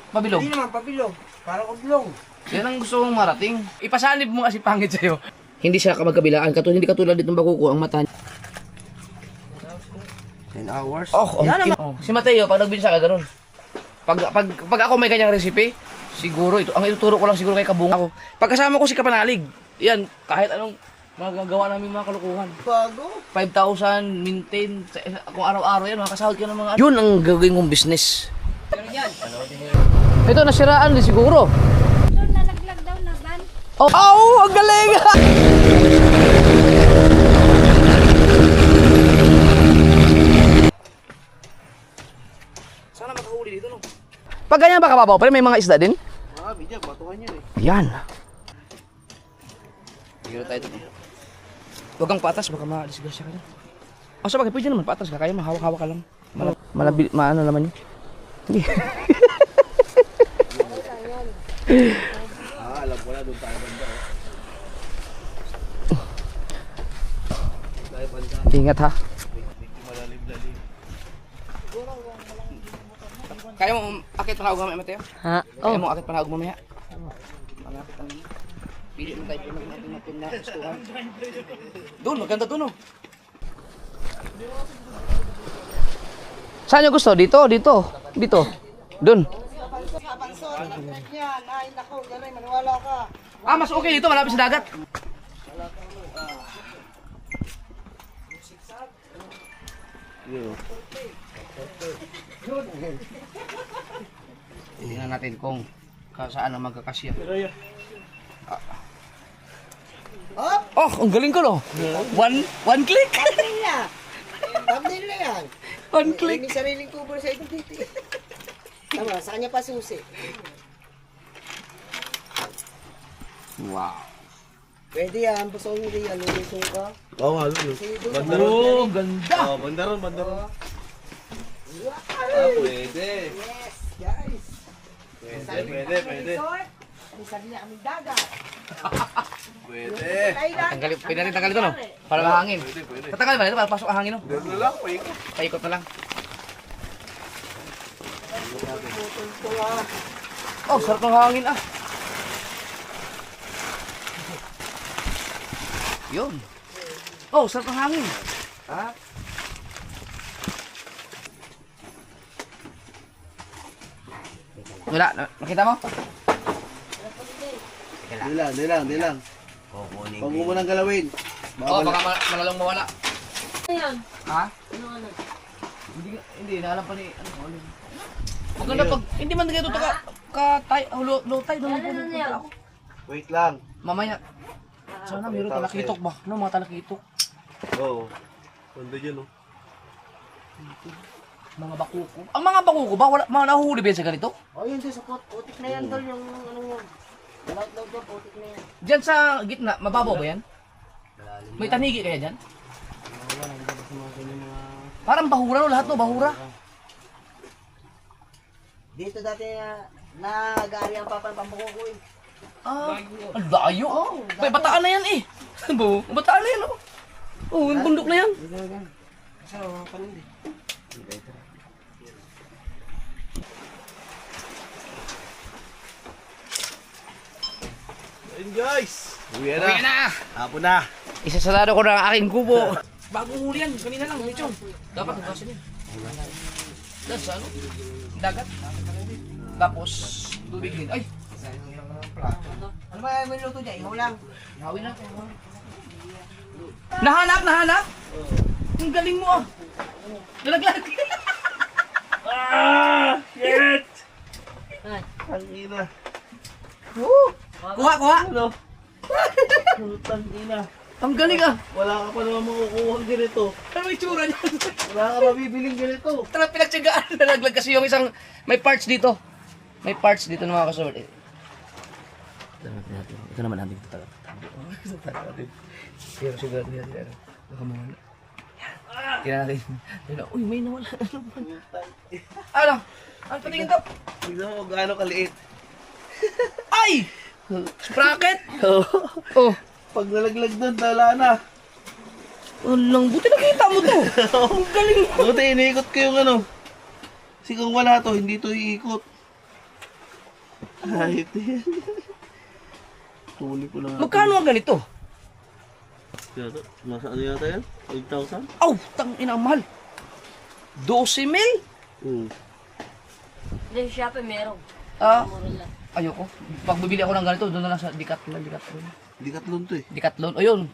Pabilog. Hindi naman pabilog. Parang oblong. Yan ang gusto mong marating. Ipasanib mo kasi pangit sa'yo. Hindi siya kamagkabilaan. Hindi katulad ditong bakuko ang mata. 10 hours. Oh, yan naman. Oh. Si Mateo, pag nagbinsa ka, ganun. Pag ako may kanyang recipe, siguro, ang ituturo ko lang siguro kay Kabunga ako. Pagkasama ko si Kapanalig, yan, kahit anong magagawa namin mga kalukuhan. Bago. 5,000, maintain, kung araw-araw yan, makakasahod ka ng mga... Yun ang gagawin kong business. Ito, nasiraan din siguro. Doon nalaglag daw na ban. Oh, ang galing! Sana makahuli dito, no? Pag ganyan ba kababaw, pero may mga isda din? Bidya, batuhan yan Yan. Tigil tayo dito. Huwag kang patas, baka ma-disgrasya ka na. O sa bagay, pwede naman patas ka. Kaya mahawak-hawak ka lang. Maano naman yun. Hindi. Alam ko na, doon tayo banda. Ingat ha. Malalim-lalim. Kaya mo akit panahog mamaya, Mateo? Ha? Kaya mo akit panahog mamaya? Malapit ang... Pili mo tayo natin na gustuhan. Doon, maganda doon, oh. Saan nyo gusto? Dito, dito, dito. Doon. Ah, mas okay dito, malapit sa dagat. Tingnan natin kung saan ang magkakasya. Oh, ang galing ko, no? One click. Thumbnail na yan. One click. May sariling cover sa ito dito. Tama, sa kanya pa susi. Wow. Pwede yan, basta kung hindi yan, lulusong ka. Oo nga, lulu. Banda ron. Oh, ganda. Oo, banda ron, banda ron. Pwede. Yes, guys. Pwede. May sarili kaming dagat. Pwede. Pwede natin tanggal ito, no? Para mahangin. Tatanggal ba ito? Para pasok ang hangin, no? Ganun lang, paikot. Paikot na lang. Oh, sarap ng hangin, ah. Yun. Oh, sarap ng hangin. Ha? Wala, nakita mo? Di lang. Huwag mo nang galawin. Oh, baka malalong mawala. Ayan. Ha? Ano? Hindi, naalam pa ni, ano, maganda pag, hindi man ganito low tide, Ano na yan? ako. Wait lang. Mamaya, sana mayroon talakitok ba? Ano, mga talakitok? Oo. Banda dyan, oh. Mga bakuko. Ang mga bakuko ba, wala, mga nahuhuli ba yan sa ganito? Oh, yun doon sa putik na yan doon, yung ano yun. Laut dyan, putik na yan. Diyan sa gitna, mababaw ba yan? May tanigi kaya dyan? Wala, hindi ba sa mga ganyan mga... Parang bahura, no? Lahat, no? Bahura. Dito dati nag-aari ang papa ng pambuko eh. Ah, ang layo. Oh, may bataan na yan eh. Bataan na yan, oh. Oh, yung bundok na yan. Dito yan. Kasi mga panindi. Ayun, guys. Uwi Uwi na. Hapon na. Isasarado ko na ang aking kubo. Bagong huli yan, kanina lang, medyo. Dapat hugasan yan. Tapos ano? Dagat. Tapos, tubig din. Ay! Ano ba yung luto dyan? Ihaw lang. Hawin natin. Nahanap! Ang galing mo ah! Nalaglag! Shit! Ay. Ang ina. Kuha! Ano? Ang ina. Ang galing ah! Wala ka pa naman makukuha ganito. Ano yung itsura niya? Wala ka mabibiling ganito. Tara, pinagtsagaan. Nalaglag kasi yung isang... May parts dito. May parts dito ng mga kasort. Ito naman natin ito talaga. Pero siguro natin. Baka mawala. Kaya natin. Uy, may nawala. Ano? Ano patingin to? Tignan mo gaano kaliit. Ay! Sprocket! Oh. Pag nalaglag doon, tala na. Walang buti nakita mo to. Ang galing mo. Buti, iniikot ko yung ano. Kasi kung wala to, hindi to iikot. Ay, ito yan. Tuli ko lang. Magkano ang ganito? Yata, nasa ano yata yan? 8,000? Aw, tang ina ang mahal. 12 mil? Hindi, Shopee meron. Ah, Mura lang. ayoko. Pag bibili ako ng ganito, doon na lang sa Decathlon. Decathlon to eh. Decathlon, ayun.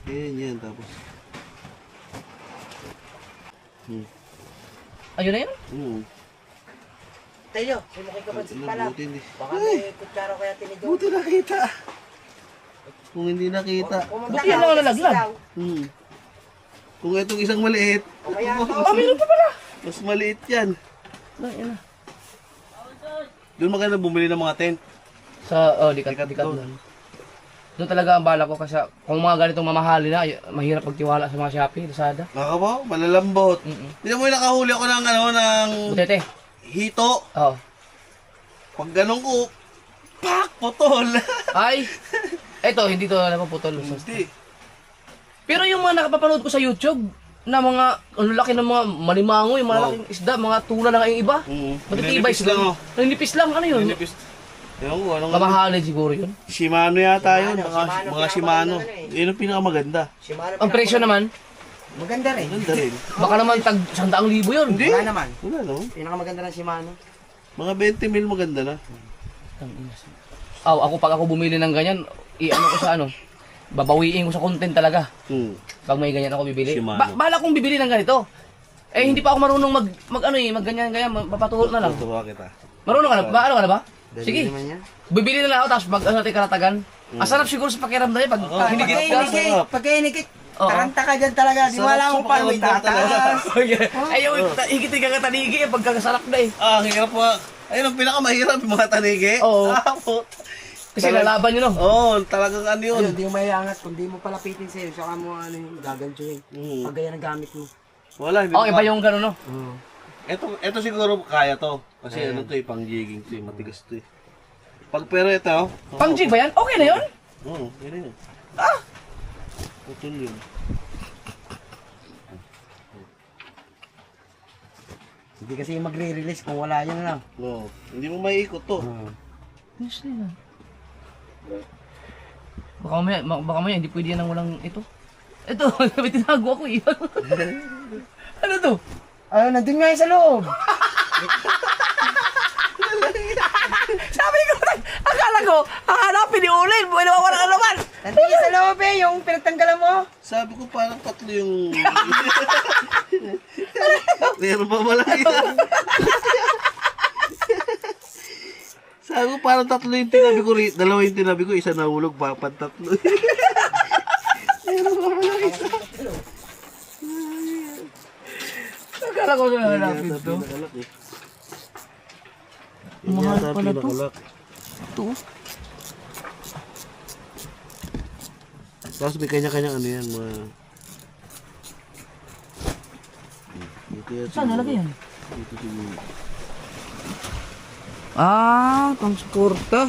Yan, tapos. Ayun na yun. Tayo, may makikapansin pala. Buti hindi. Baka may kutsara kaya tinidor. Buti nakita. Kung hindi nakita. Buti yan lang nalaglag. Kung itong isang maliit, O kaya, Ah, meron pa pala. mas maliit yan. Ayun na. Doon maganda bumili ng mga tent. Sa, Decathlon. Doon talaga ang bala ko kasi kung mga ganitong mamahalin na, mahirap pagtiwala sa mga Shopee, Lazada. Nakakabaw, malalambot. Hindi mo yung nakahuli ako ng ng Butete. hito. Oo. Pag ganun ko, pak, putol. Ay, eto, hindi to napaputol. Hindi. Pero yung mga nakapapanood ko sa YouTube, na mga, ang laki ng mga malimango, yung mga laking isda, mga tuna lang yung iba. Matitibay Ninipis lang, sila. oh. Nanipis lang, ano yun? Ninipis. Ewan ko, anong Mamahalin siguro yun. Shimano yata yun, Shimano, mga Shimano. Yun ang pinakamaganda. Ang presyo naman, Maganda rin. Maganda rin. baka naman tag 100,000 yun. Hindi. Wala naman. Wala no? Pinakamaganda ng Shimano. Mga 20 mil maganda na. Pag ako bumili ng ganyan, i-ano ko sa ano, babawiin ko sa content talaga. Pag may ganyan ako bibili. Shimano. Bala kong bibili ng ganito. Eh, hindi pa ako marunong mag ganyan, mapatuhol na lang. Tutuwa kita. Marunong ka na ba? Ano ka na ba? Sige. Naman yan. Bibili na lang ako, tapos natin karatagan. Ang sarap siguro sa pakiramdam niya pag hinigit ka. Pagka-inikit, Oo. taranta ka dyan talaga. Di Sarap wala sa mo pa may pakiramdam talaga. tatas. Ay, yung higitin ka katanigi eh, pagkakasarap na eh. Ah, hirap pa. Ayun ang pinakamahirap yung mga tanigi. Oo. Puta. Kasi lalaban yun, no? Oo, talagang ano yun. Ayun, hindi mo maiangat. Kung di mo palapitin sa'yo, saka mo ano yung gagantuhin. Pag ganyan ang gamit mo. Wala, hindi Oo, mo iba pa- yung gano'n, no? Ito siguro kaya to. Kasi ano to eh, pang jigging to eh, matigas to eh. Pag pero ito, Pang jig ba yan? Okay na yun? oo, yun yun. Putol yun. Hindi kasi magre-release kung wala yun lang. Oo, hindi mo maiikot to. Yes, na yan. Baka mamaya, hindi pwede yan ng walang ito. Ito, may tinago ako eh. Ano to? Ayun, nandun nga yung sa loob. Sabi ko, akala ko, hahanapin ni Ulin, buwan naman walang alaman. Nandun yung sa loob eh, yung pinagtanggalan mo. Sabi ko parang tatlo yung... Meron pa malaki. Sabi ko parang tatlo yung tinabi ko, dalawa yung tinabi ko, isa nahulog, papat tatlo. Meron pa malaki. Akala ko na hanapin to. Mahal pala to. Ito. Tapos may kanya-kanya ano yan, mga... Dito yan. Saan nalagay yan? Dito siguro. Ah, pang suporta.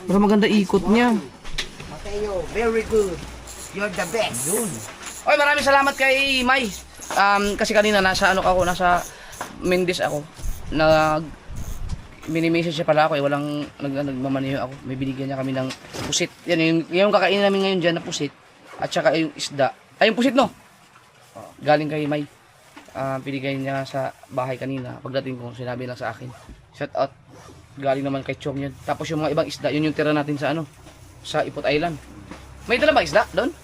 Para maganda ikot niya. Mateo, very good. You're the best. Oy, maraming salamat kay May. Kasi kanina nasa Mendes ako. Mini-message siya pala ako eh, walang nagmamaneho ako. May binigyan niya kami ng pusit. Yan yung kakainin namin ngayon diyan na pusit at saka yung isda. Ay, yung pusit no. Galing kay May. Pinigay niya sa bahay kanina. Pagdating ko, sinabi lang sa akin. Shout out. Galing naman kay Chong yun. Tapos yung mga ibang isda, yun yung tira natin sa sa Ipot Island. May dala ba isda doon?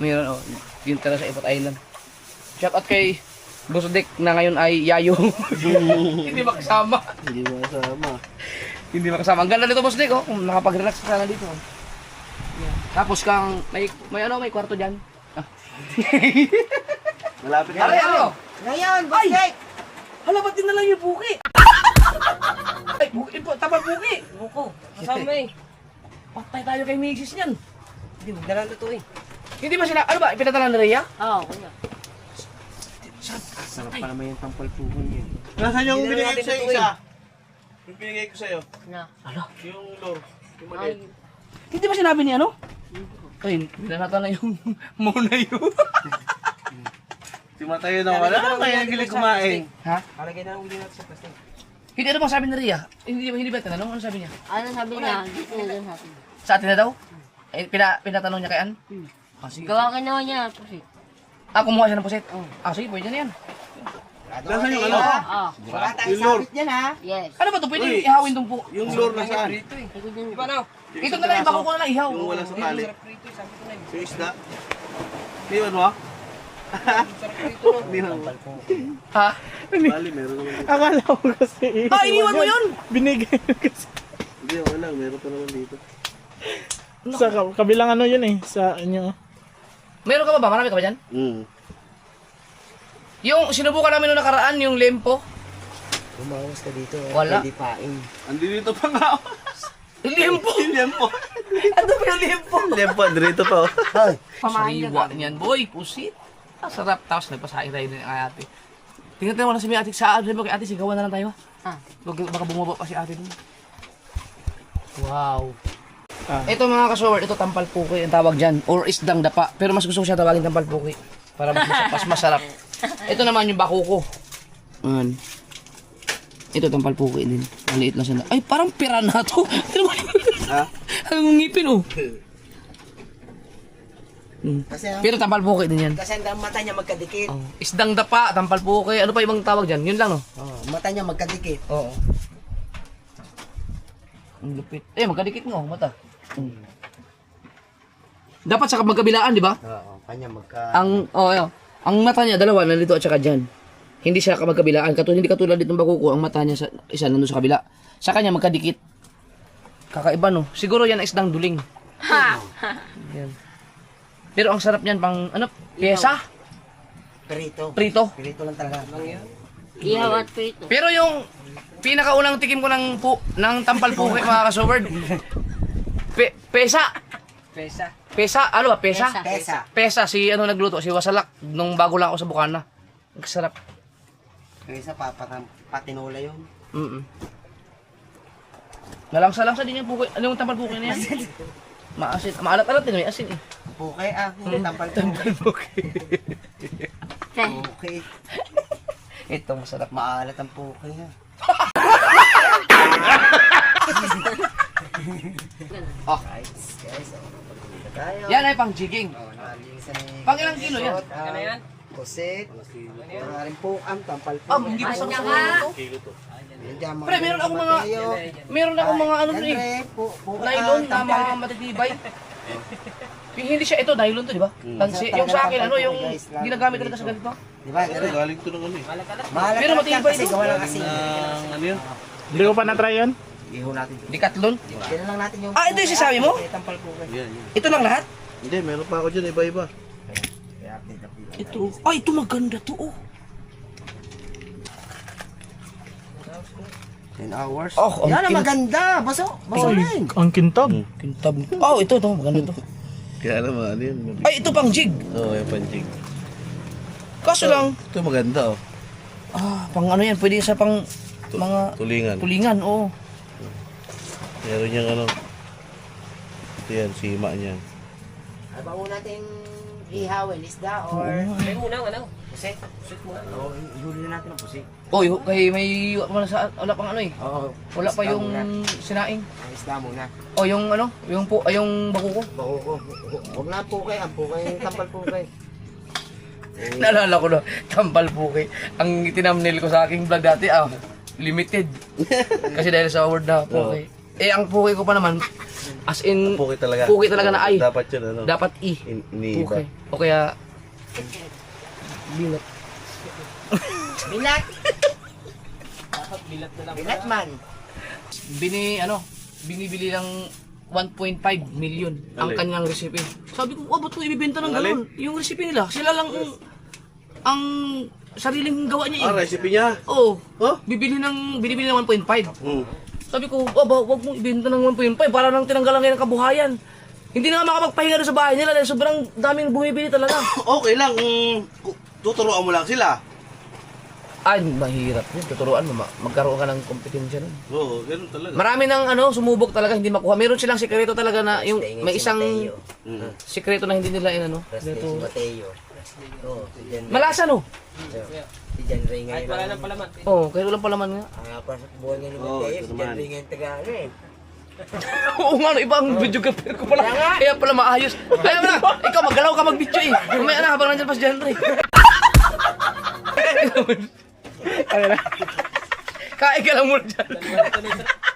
Mayroon, yung tira sa Ipot Island. Shout out kay Busdek na ngayon ay Yayo. Hindi makasama. Hindi masama. Hindi makasama. Ang ganda nito, Busdek, oh. Kung nakapag-relax ka na dito. Yeah. Tapos kang may kwarto diyan. Malapit na. Aray, ano? Ngayon, Busdek! Hala, ba't din na lang yung buki? Ay, buki po. Tapos buki. Buko. Kasama eh. Patay tayo kay Mrs. niyan. Hindi, magdalang totoo eh. Hindi ba sila, ano ba, ipinadala na Rhea? Oo, kuya. Sarap pa naman yung tampal puhon yun. Nasaan yung Hindi na binigay ko natin sa'yo tutuin. isa? Yung binigay ko sa'yo? Na. Yung lure. Yung Ay, maliit. Hindi ba sinabi niya, ano? Ay, binanata na yung muna yun. Si Matayo na wala. Kaya gilig kumain. Ha? Palagay na lang uli natin sa plastic. Hindi, ano bang sabi ni Ria? Hindi ba tinanong? Ano sabi niya? Ano sabi niya? Dito na lang natin. Sa atin na daw? Eh, pinatanong niya kay Ann? Ah, sige. Gawa ka naman niya. Pusit. Kumuha siya ng puset? Ah, sige, pwede na yan. Nasaan yung ano? Ah. Wala tayong Yung lure. sabit yan ha. Yes. Ano ba ito? Pwede Uy. ihawin itong po. Yung lure nasaan? Ito na lang, bako ko na lang ihaw. Yung wala sa tali. Yung isda. Di ba mo? Di ba mo? Ha? Bali, meron naman dito. Akala ko kasi Ah, iniwan mo yun! binigay mo kasi. Hindi, okay lang. Meron pa naman dito. Sa kabilang ano yun eh, sa inyo. Meron ka ba ba? Marami ka ba dyan? Yung sinubukan namin noong nakaraan, yung lempo. Umawas ka dito. Wala. Hindi paing. Andi dito pa nga. Yung lempo! Lempo. Ano ba yung lempo? Lempo, dito pa. Ay. Sariwa niyan, boy. Pusit. Ang sarap. Tapos nagpasahin tayo din kay ate. Tingnan tayo mo na si ate sa sabi mo kay ate, sigawan na lang tayo. Ah. Baka bumaba pa si ate dun. Wow. Ah. Ito mga kasower, ito tampal puki ang tawag dyan. Or isdang dapa. Pero mas gusto ko siya tawagin tampal puki. Para mas masarap. Ito naman yung bakuko. Ayan. Ito tampal puki din. Maliit lang siya. Ay, parang pira na to. Ha? Ang ngipin oh. Kasi ang, Pero tampal puki din yan. kasi ang mata niya magkadikit. Oh. Isdang dapa, tampal puki. Ano pa ibang tawag dyan? Yun lang no? Oh, mata niya magkadikit. Oo. Ang lupit. Eh, magkadikit nga, mata. Dapat sa magkabilaan, di ba? Oo, kanya Ang mata niya, dalawa, nandito at saka dyan. Hindi siya magkabilaan. Hindi katulad ditong bakuko, ang mata niya, isa nandun sa kabila. Sa kanya, magkadikit. Kakaiba, no? Siguro yan ay isdang duling. Yan. Pero ang sarap niyan, pang, pyesa? Perito. Prito. Perito lang talaga. Ihaw at prito. Pero yung pinakaunang tikim ko ng tampal puki, mga kasoward, pesa. Pesa, ano ba? Pesa? Pesa. Pesa, si nagluto, si Wasalak, nung bago lang ako sa Bukana. Ang sarap. Pesa patinula yun. Nalangsa-langsa din yung puki. Ano yung tampal puki na yan? Maasin. Maalat-alat din, may asin eh. Puke hindi tampal puke. Puke. Ito, masarap. Maalat ang puke ha. Guys, tayo. Yan ay pang jigging. Nalinisan ni Pang ilang kilo yan? Ano yan? Pusit. Maraming pukam, tampal Ah, puke. hindi ko sa Ano nga? Yan, Pre, meron akong mga, meron akong mga ano dun eh. Nylon na mga matitibay. Hindi siya, ito nylon to, di ba? Yung sa akin, yung ginagamit talaga sa ganito. Di ba? Ito, galing to ng ano eh. Mahal Pero matibay kasi ito. gawa lang kasi. Ano yun? Hindi ko pa na-try yun. Iho natin. Decathlon. Tignan lang natin yung Ah, ito yung sinasabi mo? tampal puke. Yan, yan. Ito lang lahat? Hindi, meron pa ako dyan, iba-iba. Kaya update. Ito. Ay, ito maganda to, oh. 10 hours. Oh, Yan ang maganda. Baso na yun. Ang kintab. Kintab. Oh, ito, maganda to. Kaya naman, ano yun? Ay, ito pang jig. Oo, yung panjig. Kaso lang, Ito maganda oh. pang ano yan, pwede sa pang mga Tulingan. tulingan, oo. Meron niyang ano. Ito yan, sima niyan. Ay, ba muna natin ihawin isda or May unang ano? pusit? Pusit muna. Oo, ihuli na natin ang pusit. Oh, kay may wala pang ano eh. Oo. Wala pa isda yung muna. sinaing. Ang isda muna. Oh, yung ano, yung bakuko. Bako. Huwag na ang puke. Ang puke yung tampal puke. Naalala ko na, tampal puki. Ang tinamnil ko sa aking vlog dati, limited. Kasi dahil sa word na puki. Eh, ang puki ko pa naman, as in, Puki talaga. puki talaga na ay. Dapat yun ano. Dapat i. Iniiba. Puki. O kaya, binat. Binat! Bilat na lang. Binat man. Binibili ng 1.5 million ang Alin? kanyang recipe. Sabi ko, ba't ko ibibenta ng Alin? ganun? Yung recipe nila, sila lang ang sariling gawa niya eh. Recipe niya. Oo. Oh? Binibili ng 1.5. Sabi ko, wag mo ibenta ng 1.5 para nang tinanggalan ngayon ng kabuhayan. Hindi na nga makapagpahinga doon sa bahay nila dahil sobrang daming bumibili talaga. Okay lang, tuturuan mo lang sila. Ay, mahirap yun. Tuturuan mo, magkaroon ka ng kompetensya nun. Oo, ganun talaga. Marami ng sumubok talaga, hindi makuha. Meron silang sikreto talaga na yung may isang Mateo. sikreto na hindi nila inano. Resting si Ito, Mateo. Oo, si Jen. Malasa no? Si Jen Ray ngayon. Wala nang palaman. Oo, kahit walang palaman nga. Pasok buhay niya naman Oo, kayo. ito Si Jen naman. Ray ngayon taga ano eh. Oo nga, no, ibang videographer ko pala. Kaya pala maayos. Kaya mo na, ikaw maggalaw ka mag-video eh. Mamaya na, habang nandiyan pa si Henry. Kain ka lang muna dyan.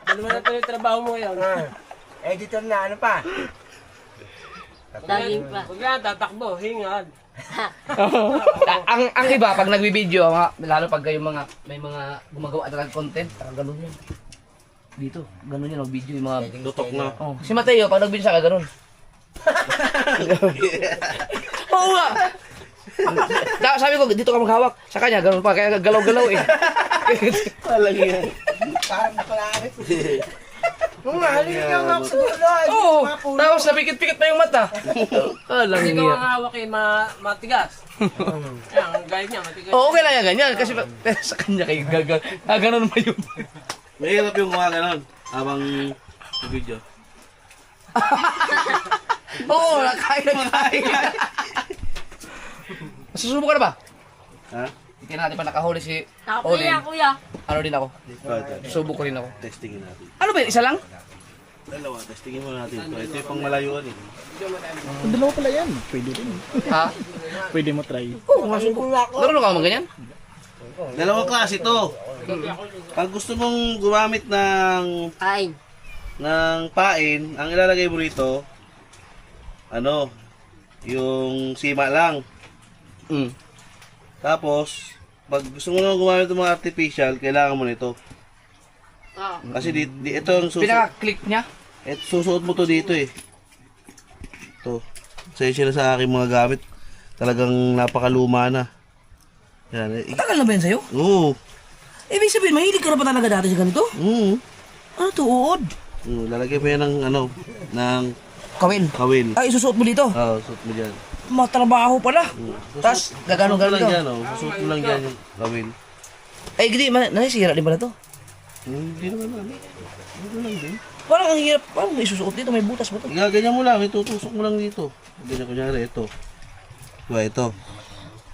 Ano na tuloy trabaho mo ngayon? Editor na ano pa? Daging pa. Huwag na, tatakbo, hingad. ang iba, pag nagbibideo, lalo pag kayo may mga gumagawa talagang content, ganun yun. Dito, ganun yun, video yung mga... Tutok na. Oh, si Mateo, pag nagbideo siya, ganun. Oo nga! Sabi ko, dito ka maghawak. Sa kanya, ganun pa, kaya galaw-galaw eh. Walang yan. Parang nakalakit. Oo nga, halika nga ako sa dulo. Oo, tapos napikit-pikit pa yung mata. Alang Kasi ikaw ang niya. hawak eh, matigas. Yan, ang galit niya, matigas. Oo, okay lang yan, ganyan. Kasi sa kanya kayo ganun pa yun. Mahirap yung mga ganon. Habang video. Oo, nakain na kain. Susubo ka na ba? Ha? Hindi natin pa nakahuli si Kuya, Olin. kuya. Ano din ako? Ito. Susubo ko rin ako. Testingin natin. Ano ba yun? Isa lang? Dalawa, testingin mo natin. Ito yung pang malayuan eh. Kung dalawa pala yan, pwede rin. Ha? Pwede mo try. Oo, nga subo. Marunong ka mga ganyan? Dalawang klase ito. Pag gusto mong gumamit ng Kain. pain, ang ilalagay mo rito, ano, yung sima lang. Mm. Tapos, pag gusto mo naman gumamit ng mga artificial, kailangan mo nito. Ah. Kasi ito ang Pinaka-click niya? susuot mo to dito eh. Ito. Sa'yo sa aking mga gamit. Talagang napakaluma na. Yan. Tagal na ba yan sa'yo? Oo. Ibig sabihin, mahilig ka na ba talaga dati sa ganito? Oo. Ano to, uod? Lalagay mo yan ng ng Kawil. kawil. Ay, isusuot mo dito. Oo, suot mo dyan. Matrabaho pala. Tapos, gagano Suot mo lang to. dyan, oh. Suot mo lang dyan yung kawil. Ay, hindi, nasisira din pala to. Hindi naman ano. Ano lang din. Parang ang hirap, parang may isusuot dito, may butas ba to? Ganyan mo lang, itutusok mo lang dito. Ganyan, kunyari, ito. Diba, ito.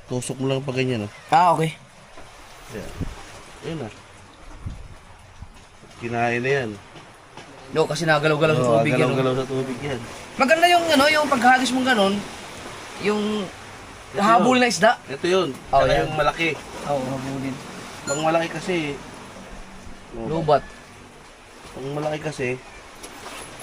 Tusok mo lang pa ganyan, oh. Ah, okay. Yan. Ayun na. Kinain na yan. No, kasi nagalaw-galaw sa tubig yan. no? Galaw-galaw sa tubig yan. Maganda yung yung paghagis mong ganon, yung habol na isda. Ito yun. Oh, Tsaka yan. yung malaki. Oo, habulin. Pang malaki kasi, Lubat. pang malaki kasi,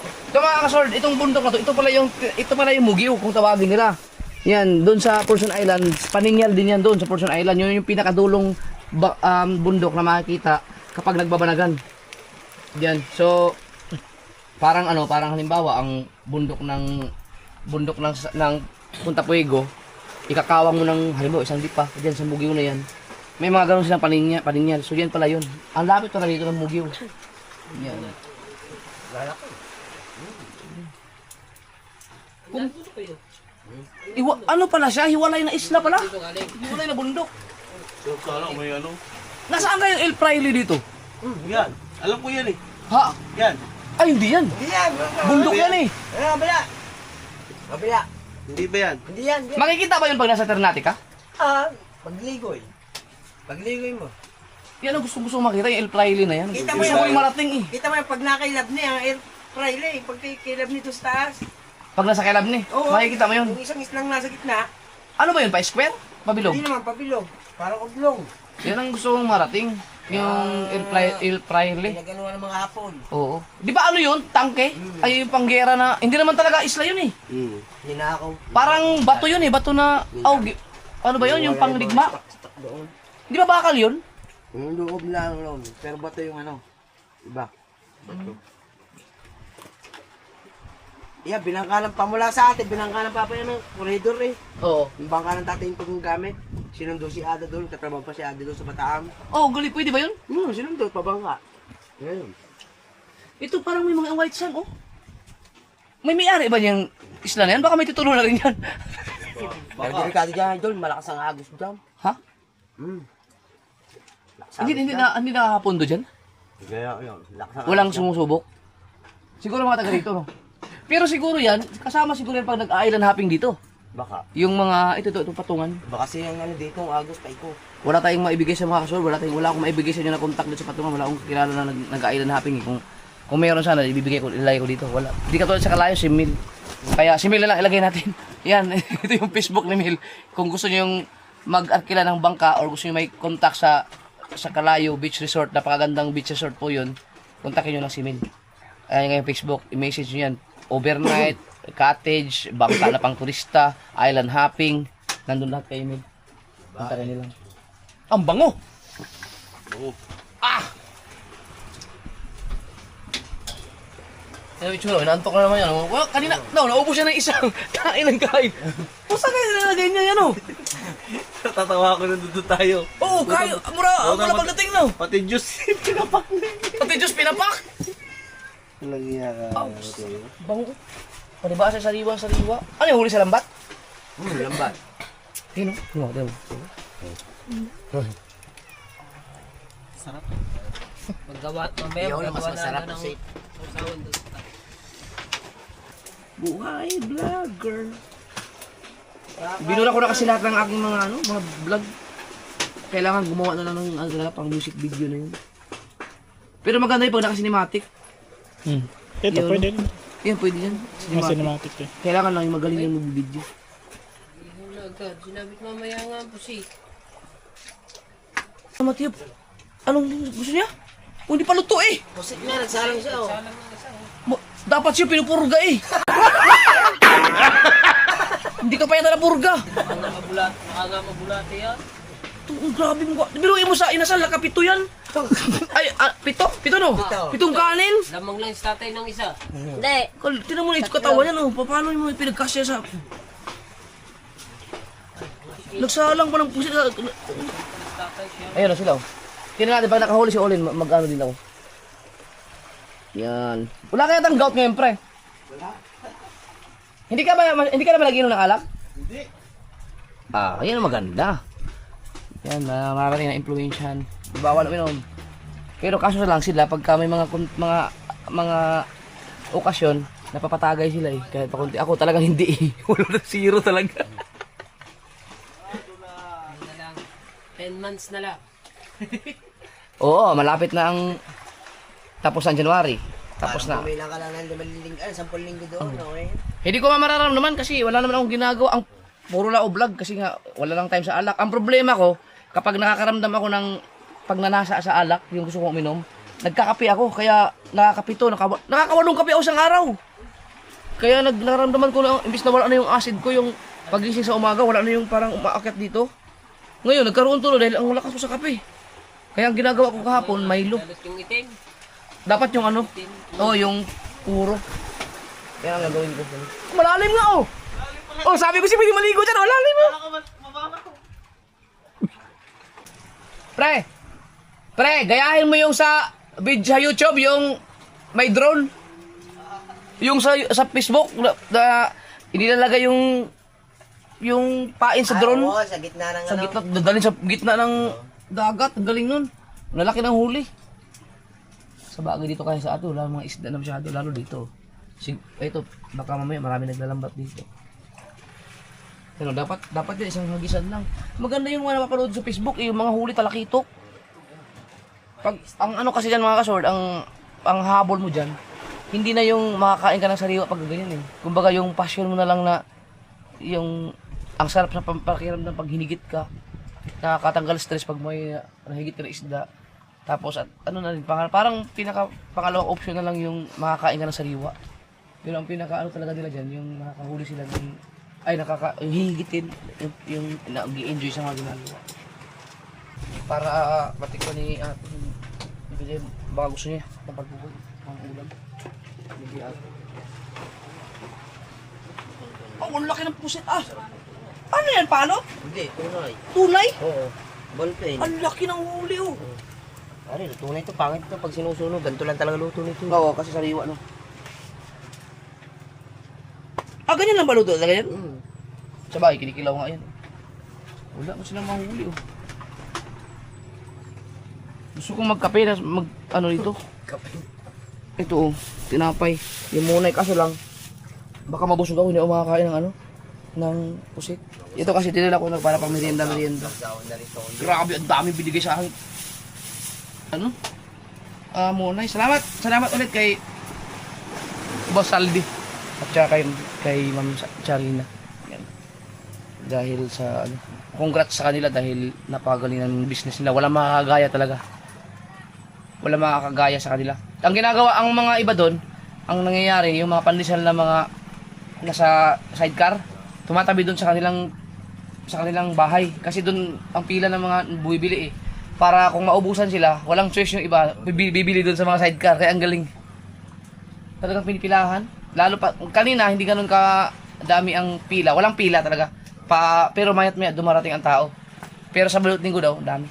Ito mga kasord, itong bundok na to, ito pala yung Mugiw kung tawagin nila. Yan, doon sa Portion Island, paningyal din yan doon sa Portion Island. Yun yung pinakadulong bundok na makikita kapag nagbabanagan. Yan. So parang parang halimbawa ang bundok ng Punta Puego, ikakawang mo ng halimbawa isang dipa diyan sa Mugiw na yan. May mga ganun silang paningyal. So yan pala yun. Ang lapit pala dito ng Mugiw. Yan. Ano pala siya? Hiwalay na isla pala? Hiwalay na bundok. so, kala ko may ano. Nasaan kayong El Fraile dito? Yan. Alam ko yan eh. Ha? Yan. Ay, hindi yan. Hindi yan. Bundok yan eh. Ano, kabila. Kabila. Hindi ba yan? Hindi yan. Makikita ba yun pag nasa Ternate ka? Pagligoy. Pagligoy mo. Yan ang gusto makita, yung El Fraile na yan. Kita mo Gusto yan. ko yung marating eh. Kita mo yung pag nakailab niya, ang air fryer pag kilab nito sa taas. Pag nasa Kilab ni, Oo. makikita mo yun. Yung isang islang nasa gitna, Ano ba yun? Pa-square? Pabilog? hindi naman pabilog. Parang oblong. Yan ang gusto kong marating. Yung El Fraile. Pinaganuhan ng mga hapon. Oo. Di ba ano yun? Tangke? Ay, yung panggera na... Hindi naman talaga isla yun eh. Ninakaw. Parang bato yun eh. Bato na... ano ba yun? Yung pangligma? Di ba bakal yun? Yung loob lang nun. Pero bato yung ano. Iba. Bato. Yeah, binangkalan pa mula sa atin. Binangkalan pa yan ng koridor eh. Oo. Yung bangka ng tatay yung gamit. Sinundo si Ada doon. Tatrabaho pa si Ada doon sa Bataam. Oh, gali. Pwede ba yun? Sinundo. Pabangka. Ngayon. Ito parang may mga white sand, oh. May-ari ba niyang isla na yan? Baka may titulo na rin yan. Pero delikado dyan, Idol. Malakas ang agos dyan. Ha? Hindi nakapondo dyan? Kaya yun. Lakas ang Walang sumusubok? Siguro mga taga dito, no? Pero siguro yan, kasama siguro yan pag nag-island hopping dito. Baka. Yung mga, itong patungan. Baka kasi yung ano dito, ang agos pa ko. Wala tayong maibigay sa mga kasol, wala akong maibigay sa inyo na contact dito sa patungan, wala akong kilala na nag-island hopping eh. Kung mayroon sana, ibibigay ko, ilagay ko dito, wala. Hindi ka tulad sa Kalayo, si Mil. Kaya si Mil na lang ilagay natin. Yan, ito yung Facebook ni Mil. Kung gusto niyo yung mag-arkila ng bangka or gusto niyo may contact sa Kalayo Beach Resort, napakagandang beach resort po yun, kontakin niyo lang si Mil. Ayan nga yung Facebook, i-message niyo yan. Overnight, cottage, bangka na pang turista, island hopping, nandun lahat kayo, Mil. Kontakin niyo lang. Ang bango! Ah! Ano itsura? Inaantok na naman yan. Well, kanina, naubos siya ng isang kain ng kain. Pusa kayo nalagay niya yan, oh. Tatawa ako nandun tayo. Oo, kayo. Mura pagdating, no. Pati juice, pinapak na. Pati Diyos pinapak. Walang iya ka. Bango. Panibasa sa sariwa. Ano yung huli sa lambat? Lambat. Tino? Tino. Paggawa, mamaya, Yung mas magagawa masarap na kasi. usawan doon. Buhay vlogger. Binura ko na kasi lahat ng aking mga vlog. Kailangan gumawa na lang ng pang music video na yun. Pero maganda yung pag naka-cinematic. Ito, Yun. pwede rin. Yan, pwede yan. Yung Cinematic. cinematic eh. Kailangan lang yung magaling yung mag-video. Yun na agad, sinabit mamaya nga po si. Matiyap, anong gusto niya? Oh, hindi pa luto eh. Pusit na, nagsalang siya oh. Dapat siya pinupurga eh. Hindi ka pa yata napurga. Nakanga mabulate yan. Grabe mo. Biruin mo sa inasal, nakapito yan. Ay, pito? Pito no? Pitong kanin? Lamang lang sa tatay ng isa. Hindi. Tinan mo na ito katawan yan oh. Paano mo pinagkasya sa... Nagsalang pa ng pusit. Ayun na sila oh. Tingnan natin pag nakahuli si Olin, mag-ano din ako. Yan. Wala kaya tang gout ngayon, pre? Hindi ka na ba nag-inom ng alak? Hindi. Ah, yan ang maganda. Yan, marami na impluwensyahan. Bawal uminom. Pero kaso na lang sila pagka may mga okasyon, napapatagay sila eh. Kahit pakunti. Ako talagang hindi eh. Wala na zero talaga. 10 months na lang. Oo, malapit na ang tapos ng January. Tapos na. Kumilang ka lang ng 5 linggo, 10 linggo doon, okay? Hindi ko mararamdaman kasi wala naman akong ginagawa. Ang puro lang vlog kasi nga wala lang time sa alak. Ang problema ko, kapag nakakaramdam ako ng pagnanasa sa alak, yung gusto kong uminom, nagkakape ako. Kaya nakakapito, nakakawalong kape ako isang araw. Kaya nararamdaman ko na, imbis na wala na yung acid ko, yung pagising sa umaga, wala na yung parang umaakyat dito. Ngayon, nagkaroon tuloy dahil ang lakas ko sa kape. Kaya ang ginagawa ko kahapon, Milo. Dalos yung itim. Dapat yung ano? Oh, yung puro. Kaya ang gagawin ko. Malalim nga oh! Oh, sabi ko si pwede maligo dyan. Malalim oh! Pre, gayahin mo yung sa video sa YouTube, yung may drone. Yung sa Facebook, na inilalagay yung pain sa drone. Oo, sa gitna ng Sa gitna, dadalhin sa gitna ng dagat. Ang galing nun. Lalaki ng huli. Sa bagay dito kaya sa ato, wala mga isda na masyado, lalo dito. Ito, baka mamaya marami naglalambat dito. Pero dapat yun, isang hagisan lang. Maganda yung mga napapanood sa Facebook, yung mga huli talakitok. Pag, ang ano kasi dyan mga kasord, ang habol mo dyan, hindi na yung makakain ka ng sariwa pag ganyan eh. Kumbaga yung passion mo na lang na, yung, ang sarap sa pakiramdam pag hinigit ka. Nakakatanggal stress pag may nahigit ka na isda. Tapos at ano na rin, parang pangalawang option na lang yung makakain ka ng sariwa. Pero ang pinaka talaga nila dyan, yung nakakahuli sila ng, yung hihigitin, yung nag-i-enjoy sa mga ginagawa. Para matikman ni Ate, baka gusto niya ng pagbubuhay, ng ulam. Hindi ate. Ang laki ng pusit Ano yan, palo? Hindi, tunay. Tunay? Oo. Ballpen. Ang laki ng huli Ano, tunay ito, pangit ito pag sinusunog. Ganito lang talaga luto nito. Oo, kasi sariwa no. Ganyan lang ba luto? Ganyan? Sabay, kinikilaw nga yan. Wala mo silang mahuli Gusto kong magkape na ano dito. Kape. Ito tinapay. Yung munay kaso lang. Baka mabusog ako, hindi ako makakain ng ano. ng pusit. Ito kasi dinala ko na para pang merienda. Grabe, ang dami binigay sa akin. Ano? Monay. Salamat ulit kay Boss Saldi. At saka kay Ma'am Charina. Yan. Dahil sa, congrats sa kanila dahil napakagaling ng business nila. Walang makakagaya talaga. Walang makakagaya sa kanila. Ang ginagawa, ang mga iba doon, ang nangyayari, yung mga pandesal na mga nasa sidecar, tumatabi doon sa kanilang bahay. Kasi doon ang pila ng mga bumibili eh. Para kung maubusan sila, walang choice yung iba, bibili doon sa mga sidecar. Kaya ang galing. Talagang pinipilahan. Lalo pa, kanina hindi ganun ka dami ang pila. Walang pila talaga. Pero mayat maya dumarating ang tao. Pero sa balot linggo daw, dami.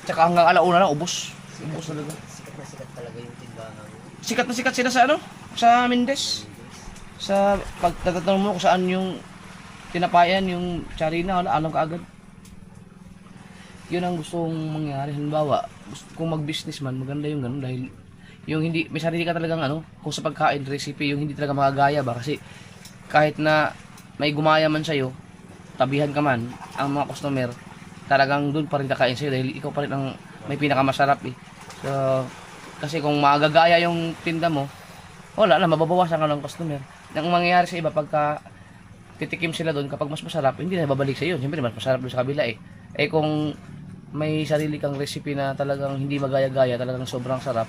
Tsaka hanggang alauna lang, ubos. Ubos talaga. Sikat na sikat talaga yung tindahan. Sikat na sikat sila sa ano? Sa Mendes. Sa pagtatanong mo kung saan yung tinapayan, yung Charina, alam ka agad. Yun ang gustong mangyari. Halimbawa, kung mag-business man, maganda yung ganun dahil yung hindi, may sarili ka talagang kung sa pagkain, recipe, yung hindi talaga makagaya ba? Kasi kahit na may gumaya man sa'yo, tabihan ka man, ang mga customer, talagang doon pa rin kakain sa'yo dahil ikaw pa rin ang may pinakamasarap eh. So, kasi kung magagaya yung tinda mo, wala na, mababawasan ka ng customer. Ang mangyayari sa iba, pagka titikim sila doon, kapag mas masarap, hindi na babalik sa'yo. Siyempre, mas masarap doon sa kabila eh. Eh kung may sarili kang recipe na talagang hindi magaya-gaya, talagang sobrang sarap,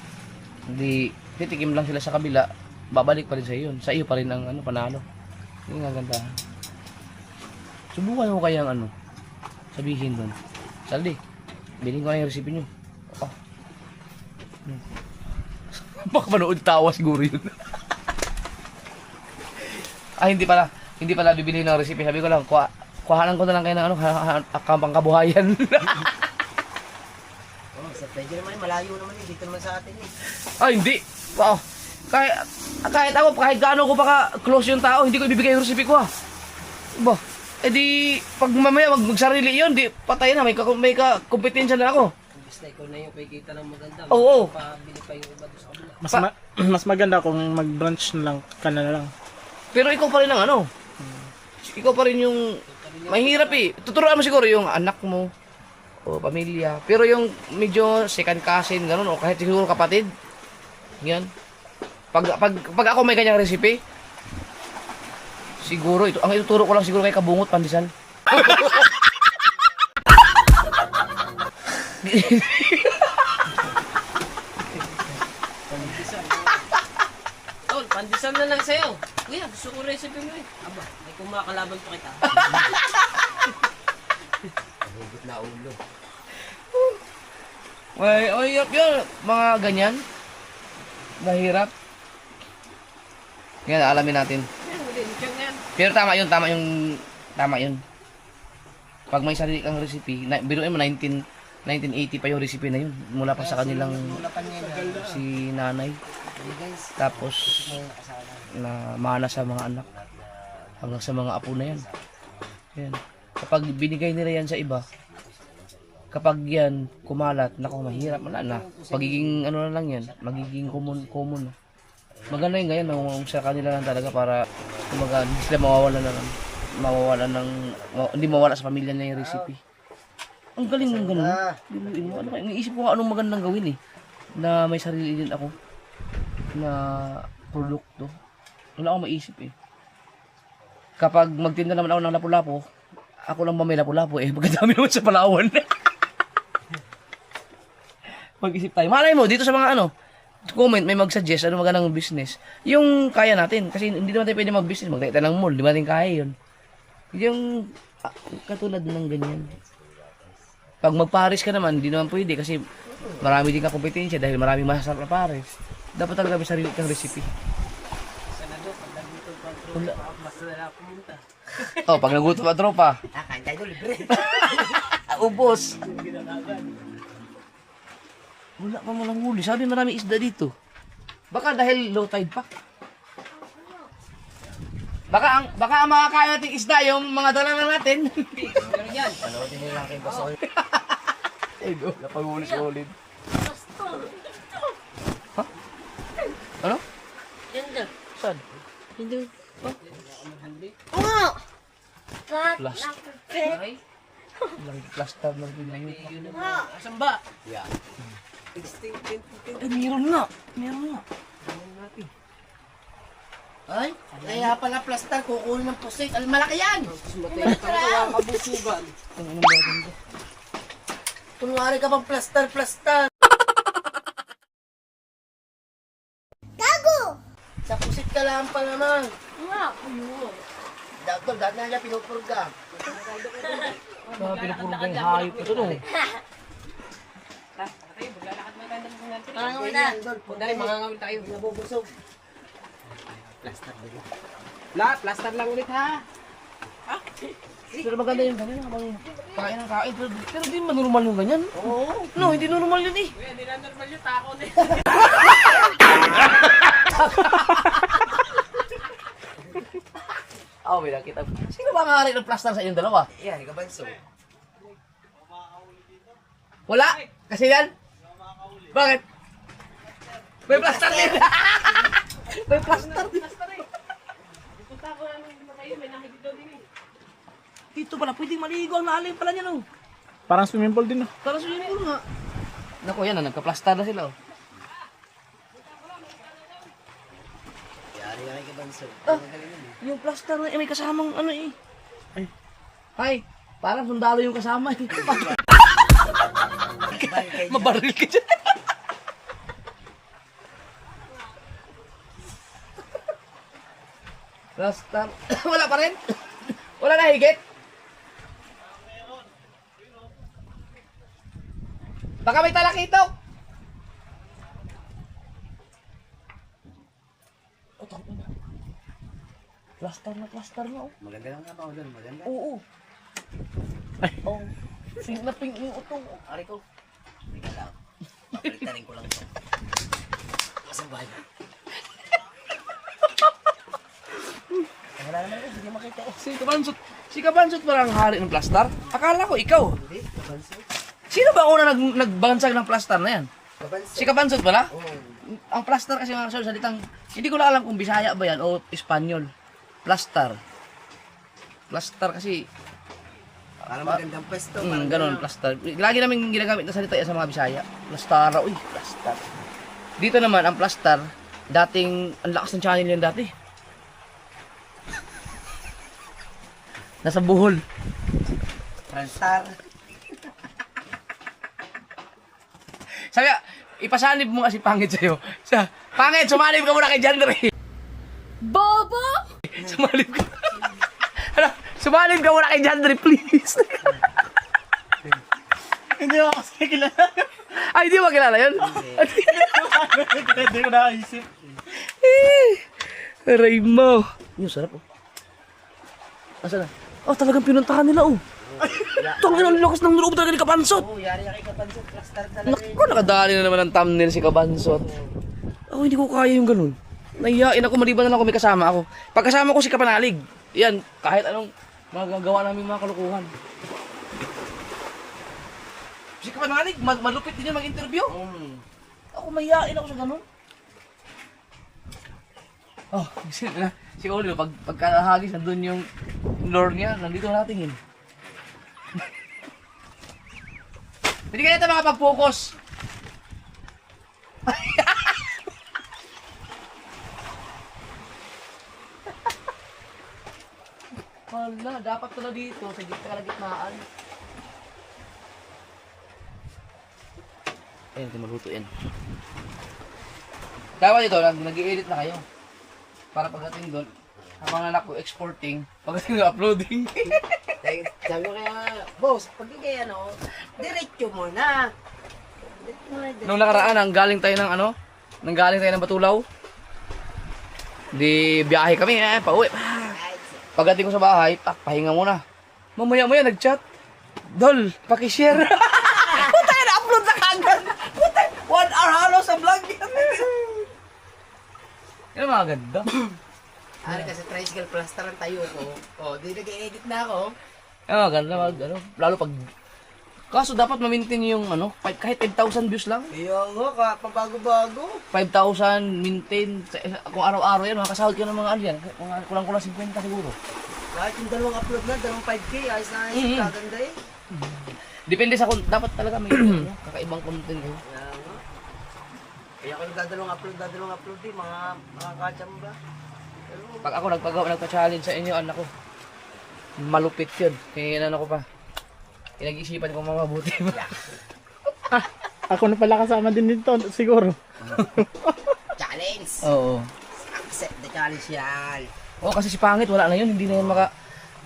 hindi titikim lang sila sa kabila, babalik pa rin sa iyo. Sa iyo pa rin ang panalo. Yun ang ganda. Subukan mo kayang sabihin doon. Saldi, bilhin ko na yung recipe nyo. Oh. Baka manood tawa siguro yun. Hindi pala bibili ng recipe. Sabi ko lang, kuhanan ko na lang kayo ng akambang kabuhayan. Sa pwede naman, malayo naman dito naman sa atin eh. Hindi. Wow. Kahit ako, kahit gaano ko baka close yung tao, hindi ko ibibigay yung recipe ko Ba, pag mamaya magsarili yun, patay na, may kompetensya na ako. Basta ikaw na yung kikita ng maganda. Oo. Pabili pa yung iba doon sa kabila. Mas maganda kung mag-branch na lang ka na lang. Pero ikaw pa rin ang ikaw pa rin yung mahirap eh. Tuturuan mo siguro yung anak mo o pamilya. Pero yung medyo second cousin, ganun, o kahit siguro kapatid, yan. Pag ako may kanyang recipe, siguro, ang ituturo ko lang siguro kay Kabungot Pandesal. Tol, pandesal na lang sa'yo. Kuya, gusto ko recipe mo eh. Aba, may kumakalaban pa kita. Hugot na ulo. Mahirap yun. Mga ganyan. Mahirap. Yan, alamin natin. Pero tama yun. Pag may sarili kang recipe, biruin mo 1980 pa yung recipe na yun. Mula pa sa kanilang si nanay. Tapos na mana sa mga anak. Hanggang sa mga apo na yan. Yan. Kapag binigay nila yan sa iba, kapag yan kumalat, naku, mahirap, wala na. Pagiging na lang yan, magiging common. Maganda yung ganyan, sa kanila lang talaga para kumaga, hindi sila hindi mawala sa pamilya na yung recipe. Ang galing ng ganun. Biluin mo. Naisip ko anong magandang gawin eh. Na may sarili din ako na produkto. Wala akong maisip eh. Kapag magtinda naman ako ng lapu-lapu, ako lang ba may lapu-lapu eh. Magkadami naman sa Palawan. Mag-isip tayo. Malay mo, dito sa mga comment, may mag-suggest ano magandang business. Yung kaya natin. Kasi hindi naman tayo pwede mag-business. Magtayo ng mall. Di ba natin kaya yun? Yung katulad ng ganyan. Pag mag-Paris ka naman, hindi naman pwede. Kasi marami din ka kompetensya dahil maraming masasarap na Paris. Dapat talaga may sarili kang recipe. Pag nagutom ang tropa. Kain tayo libre. Ubos. Wala pa malang huli. Sabi marami isda dito. Baka dahil low tide pa. Baka ang makakain nating isda yung mga dala na natin. Pero yan. Panoodin nyo lang kay Boss Ol. Ego, napag-ulis-ulit. Ha? Ano? Yan dyan. Saan? Hindi. Oo nga, Plus. Ay, Lang plaster lang din ngayon. asan ba? Eh, meron nga. Meron nga. Ay, kaya pala plaster, kukunin ng pusit. Al malaki yan! Matay ka na kabusugan. Ang anong bagay ko. Kunwari ka pang plaster. Sa pusit ka lang pa naman. Dito, dati na niya pinupurga. Mga pinupuro ko yung hayop ito no. Ano na? Dali, mangangawin tayo. Nabubusog. Plaster lang ulit ha. Pero maganda yung ganyan habang kain ng kain. Pero di normal yung ganyan. Oo. No, hindi normal yun eh. Kuya, hindi na normal yung tako na Oh, may nakita. Sino ba ang hari ng plaster sa inyong dalawa? Yan, ikaw banso. Wala? Kasi yan? Bakit? May plaster din. May plaster din. Punta ko namin dito kayo, may nakikita din eh. Dito pala, pwedeng maligo ang lalim pala niya no. Parang swimming pool din, no? Para sa inyo nga. Naku, yan na, nagka-plaster na sila oh. Yari yan ikaw banso. Yung plaster na may kasamang ano eh. Ay, parang sundalo yung kasama eh. Mabaril ka dyan. Plaster. Wala pa rin? Wala na higit? Baka may talakitok. Oh, tangina. Plaster na oh. Maganda lang nga ba doon? Maganda. Oo. Ay. Oh. Pink na pink yung utong. Ari ko. Teka lang. Papalitarin ko lang ito. Asang bahay na? Wala naman ito, hindi makita ko. Si Kabansot parang hari ng plaster? Akala ko ikaw. Hindi, kabanso. Sino ba una nagbansag ng plaster na yan? Kabanso. Si Kabansot pala? Oo. Ang plaster kasi mga kasal, salitang, hindi ko na alam kung Bisaya ba yan o Espanyol. Plaster. Plaster kasi, Para magandang pwesto. ganon, plaster. Lagi namin ginagamit na salita yan sa mga Bisaya. Plastara, uy, plaster. Dito naman, ang plaster, dating, ang lakas ng channel yan dati. Nasa Bohol. Transtar. Sabi, ipasanib mo kasi Pangit sa'yo. Pangit, sumalib ka muna kay Jandre. Bobo! Sumalib ka. Ano, sumalib ka muna kay Jandre, please. Hindi ako kasi kilala. Ay, di ba kilala yun? Hindi ko nakaisip. Aray mo. Yung sarap oh. Asa na? Oh, talagang pinuntahan nila oh. Tangin ang lakas ng loob talaga ni Kabansot. Oo, yari yan kay kabanso. Transtar talaga. Naku, nakadali na naman ang thumbnail si Kabansot. Ako hindi ko kaya yung ganun. Nahiyain ako, maliban na lang kung may kasama ako. Pag kasama ko si Kapanalig, yan, kahit anong magagawa namin mga kalukuhan. Si Kapanalig, malupit din yan mag-interview. Ako mahiyain ako sa ganun. Oh, si Olio, pagkahagis, nandun yung lore niya, nandito natin yun. Hindi ka natin makapag-focus. Wala, dapat pala dito, sa gitnaan. Ayan, kung maluto yan. Dapat ito, nag-i-edit na kayo. Para pagdating doon, habang anak ko exporting, pagdating doon uploading. Sabi ko kaya, boss, pag ikay ano, diretso mo na. Diretso mo na, diretso. Nung nakaraan, nanggaling tayo ng Batulaw. Di biyahe kami, pauwi. Pagdating ko sa bahay, pahinga muna. Mamaya-maya nag-chat. Dol, pakishare. Puta, na-upload na kagad. Puta, 1 hour halos sa vlog yan. Yan ang mga ganda. Ano kasi tricycle plaster ang tayo ko. Oh, di nag-edit na ako. Yan ang mga ganda, lalo pag... Kaso dapat ma-maintain yung kahit 10,000 views lang. Iyo nga, pabago-bago. 5,000 maintain. Kung araw-araw yan, makakasahod ka ng mga ano yan. Kulang-kulang 50 siguro. Kahit yung dalawang upload na, dalawang 5K, ayos na ayos, kaganda eh. Depende sa dapat talaga may ano, kakaibang content eh. Kaya nga. Kaya ako nagdadalawang upload eh, mga kachamba. Pero, Pag ako nagpa-challenge sa inyo, anak ko, malupit yun. Kaya ano ko pa. Pinag-isipan ko mabuti pa. Ako na pala kasama din dito, siguro. challenge! Oo. Accept the challenge yan. Oo, kasi si Pangit, wala na yun. Hindi na yun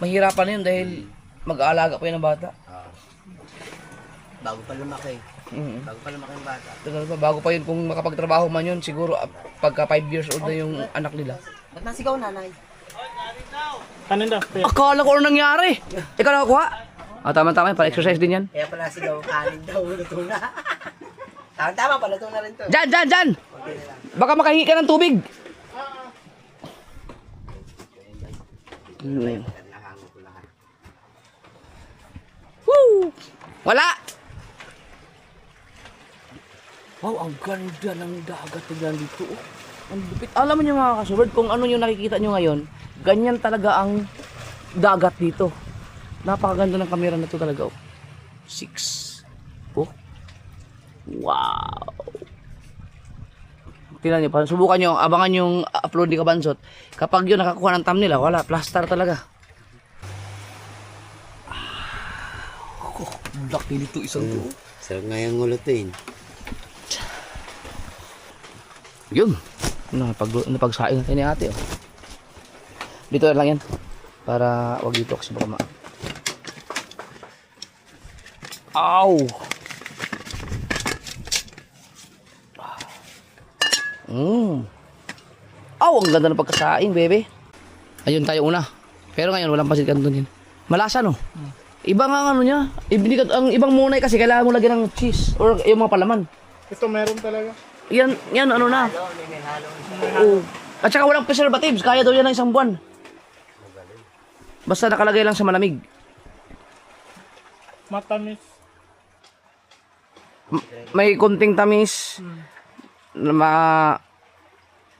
mahirapan na yun dahil mag-aalaga pa yun ng bata. Bago pa lumaki. Mhm. Bago pa lumaki yung bata. Tagal pa, bago pa yun, kung makapagtrabaho man yun, siguro pagka 5 years old na yung anak nila. Ba't nasigaw nanay? Kanin daw. Akala ko ano nangyari. Ikaw nakakuha? Ah, tama-tama, para exercise din yan. Kaya pala sigaw, kanin daw, luto na. Tama, paluto na rin to. Jan! Baka makahingi ka ng tubig. Woo! Wala! Wow, ang ganda ng dagat tignan dito. Oh. Ang lupit. Alam niyo mga kasubad, kung ano yung nakikita nyo ngayon, ganyan talaga ang dagat dito. Napakaganda ng kamera na to talaga. Oh. 6. Oh. Wow. Tingnan niyo, subukan niyo, abangan yung upload ni Kabansot. Kapag yun nakakuha ng thumbnail, wala, plaster talaga. Oh, laki nito isang to. Sarap nga yung ngulutin. Yun. Napagsaing natin ni ate. Oh. Dito na lang yan. Para wag dito kasi baka Ow! Aw, ang ganda ng pagkasaing, bebe. Ayun tayo una. Pero ngayon, walang pasit kanton yun. Malasa, no? Iba nga ano niya. Ang ibang munay kasi kailangan mo lagyan ng cheese or yung mga palaman. Ito meron talaga. Yan, ano na. Oo. At saka walang preservatives. Kaya daw yan ng isang buwan. Basta nakalagay lang sa malamig. Matamis. May konting tamis.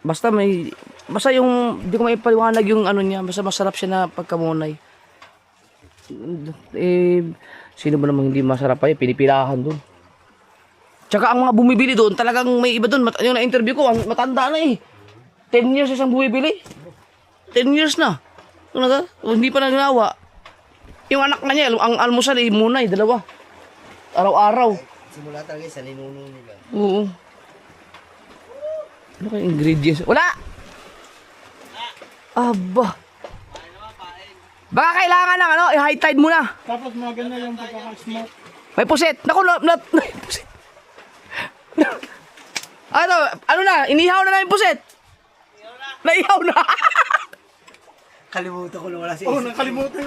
Basta yung di ko maipaliwanag yung ano niya, basta masarap siya na pagkamunay. Sino ba namang hindi masarap pa yun? Pinipilahan doon. Tsaka ang mga bumibili doon, talagang may iba doon. Yung na-interview ko, matanda na eh. 10 years isang bumibili. 10 years na. Hindi pa nagnawa. Yung anak na niya, ang almusal eh, munay, 2. Araw-araw. Simula talaga sa ninuno nila. Oo. Ano kayong ingredients? Wala! Aba. Baka kailangan ng ano, i-high tide muna. Tapos maganda yung pagkaka-smoke. May pusit. Naku, may pusit. Ano na, inihaw na yung pusit. Naihaw na. Kalimutan ko na wala si Oh, nakalimutan.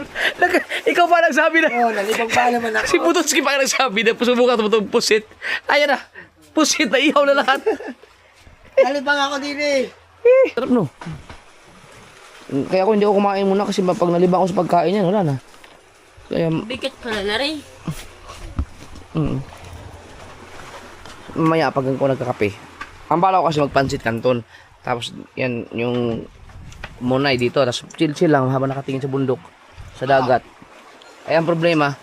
Ikaw pa nagsabi na. Oh, nalibang pa naman ako. Si Putoski pa nagsabi na, subukan mo itong pusit. Ayan na. Pusit, naihaw na lahat. Nalibang ako din eh. Sarap no. Kaya ako hindi ako kumain muna kasi pag nalibang ako sa pagkain yan, wala na. Kaya, Bigat pala na rin. mamaya pag ako nagkakape. Ang bala ko kasi magpansit kanton. Tapos yan yung munay dito. Tapos chill lang habang nakatingin sa bundok. Sa dagat. Ay ang problema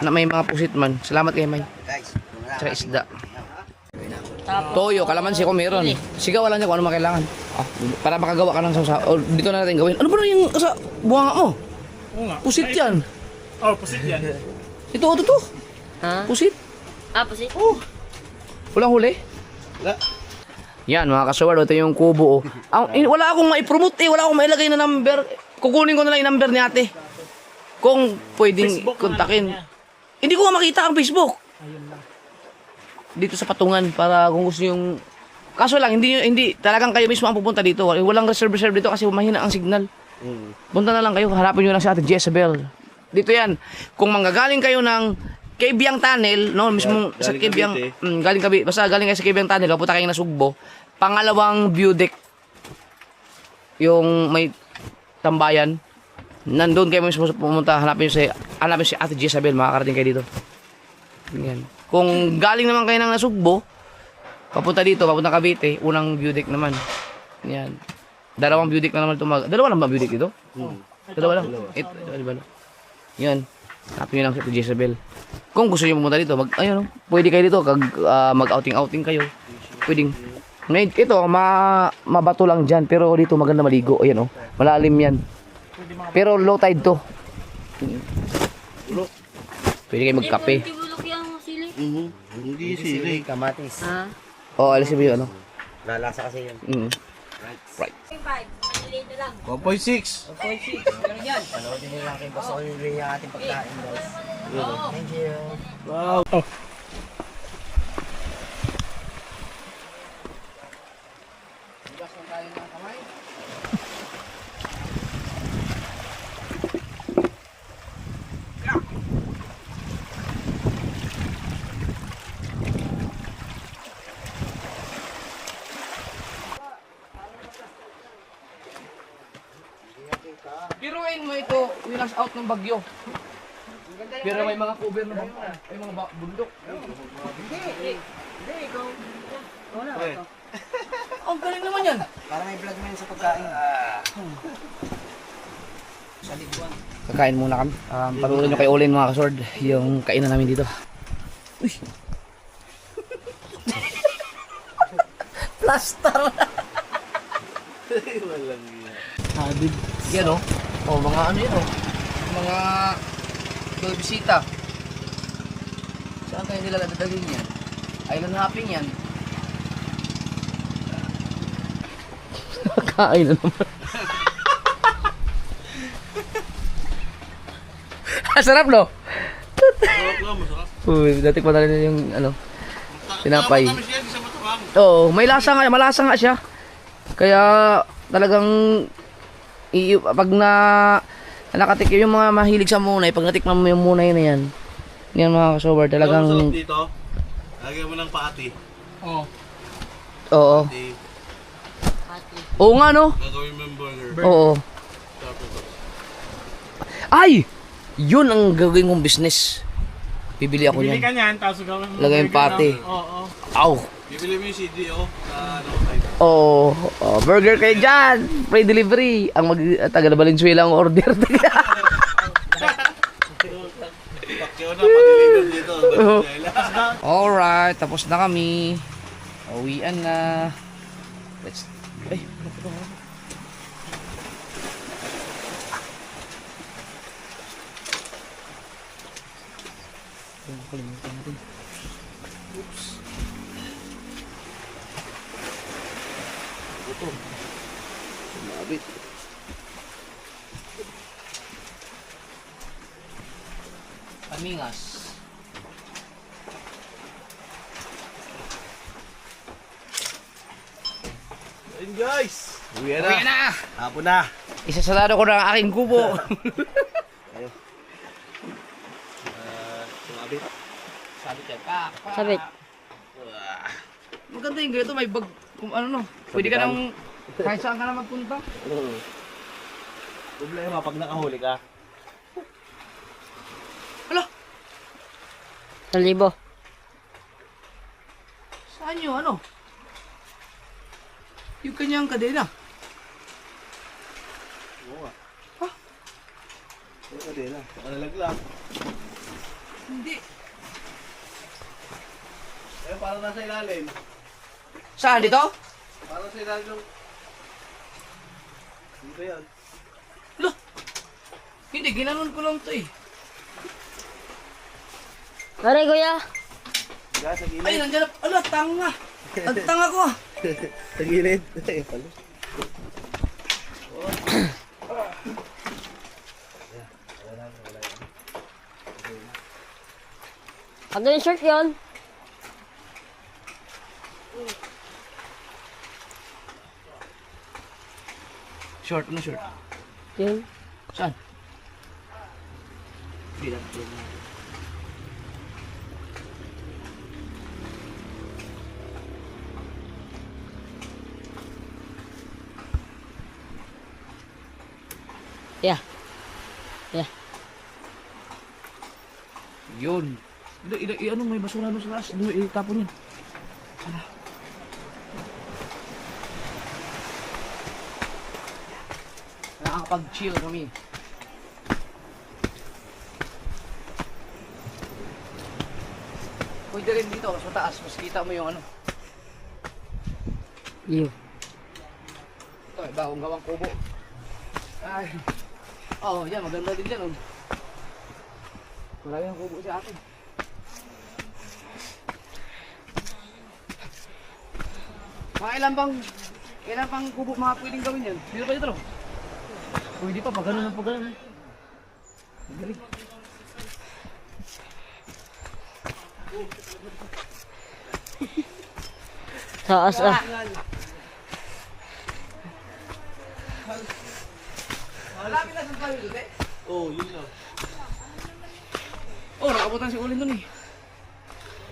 na may mga pusit man. Salamat kay May. Guys, Tsaka isda. Toyo, kalamansi ko meron. Sigaw lang niya kung ano makailangan. Para makagawa ka ng sausaw. O dito na natin gawin. Ano ba na yung sa buwanga mo? Oo nga. Pusit yan. Oh, pusit yan. Ito. Ha? Pusit. Pusit? Walang huli? Yan mga kasuwar, ito yung kubo. Wala akong maipromote eh, wala akong mailagay na number. Kukunin ko na lang yung number ni ate. Kung pwedeng kontakin. Hindi ko nga makita ang Facebook. Dito sa patungan para kung gusto yung... Kaso lang, hindi talagang kayo mismo ang pupunta dito. Walang reserve dito kasi mahina ang signal. Punta na lang kayo, hanapin nyo lang si ate Jezebel. Dito yan. Kung manggagaling kayo ng Kabyang Tunnel, no, mismo sa Kabyang, galing Cavite, basta galing kayo sa Kabyang Tunnel, papunta kayo na Sugbo, pangalawang view deck, yung may tambayan, nandun kayo mismo pumunta, hanapin si Ate Jezebel, makakarating kayo dito. Yan. Kung galing naman kayo ng Nasugbo, papunta dito, papunta Cavite, unang view deck naman. Yan. Dalawang view deck na naman ito. Dalawa lang ba view deck dito? Dalawa lang. Ito, di ba? Yan. Hanapin nyo lang si Jezebel. Kung gusto nyo pumunta dito, ayun, pwede kayo dito, mag-outing-outing kayo. Pwedeng. Ngayon, ito, mabato lang dyan, pero dito maganda maligo. Ayan, oh. Malalim yan. Pero low tide to. Pwede kayo magkape. Tibulok yung sili. Hindi sili. Kamatis. Oo, alisin mo yung ano. Lalasa kasi yun. Right. 5. Maliliit na lang. 1.6. Pero yan. Panoodin nyo lang kay Boss Oliver yung ating pagkain, guys. Thank you. Wow. Oh. Biruin mo ito, winas out ng bagyo. Pero may mga cover na may mga bundok. Ang galing naman yan. Para may vlog mo yun sa pagkain. Kakain muna kami. Panurin nyo kay Olin mga kasword, yung kainan namin dito. Uy! Plaster! Hadid. Yan o. Oh, mga ano yan o. Mga bisita. Saan kayo nila dadalhin yan? Island hopping yan. Kain na naman. Sarap no? Uy, dati pa na rin yung ano, tinapay. Oo, may lasa nga, malasa nga siya. Kaya talagang pag nakatikim yung mga mahilig sa munay, pag natikman mo yung munay na yan, yan mga kasobar, talagang Masarap dito. Lagyan mo ng pati. oo. Oo nga no? Gagawin mo yung burger. Oo. Ay! Yun ang gagawin kong business. Bibili ako Bili niyan. ka niyan, tapos gawin mo. Lagay yung pati. Oo. Aw! Bibili mo yung CDO sa ano, Oo. Oh, burger kayo dyan. Free delivery. Ang taga na Valenzuela ang order. Pakyaw na, pa-deliver dito. Alright, tapos na kami. Uwian na. Let's... Ay, kalimutan natin. Oops. Ito. Sumabit. Amingas. Ayun guys. Uwi Uwi na! Hapon na. Isasarado ko na ang aking kubo. Sumabit. Sabit yan. Pa. Sabit. Maganda yung ganito, may bag, kung ano no. Pwede ka nang, kahit saan ka na magpunta. Problema pag nakahuli ka. Hala, 1,000. saan yun, ano? Yung kanyang kadena. Oo nga. Ha? Yung kadena. Nakalaglag. Hindi. Eh, parang nasa ilalim. Saan, dito? Parang sa ilalim ng... Dito yan. Hala, hindi, ginanon ko lang to eh. Aray, kuya. Diyan, sa gilid. Ay, nandiyan na, ala, tanga. Ang tanga ko ah. Sa gilid. Ay, pala. Ano yung shirt yun? Short, ano short? Yun. Saan? Yeah. Yeah. Yun. Ano, may basura doon sa taas. Itapon yun. Sana. Nakakapag-chill kami. Pwede rin dito, mas mataas, mas kita mo yung ano. Iyo. Ito, may bagong gawang kubo. Ay. Oo, yan, maganda din dyan. Oh. Marami ng kubo sa akin. Mga ilan pang kubo mga pwedeng gawin yan? Dito pa dito, no? Pwede pa, pag ganun na pag ganun. Galing. Taas ah. Malapit na sa tayo dito, eh. Oo, yun lang. Oh, nakabutan si Ulin dun eh.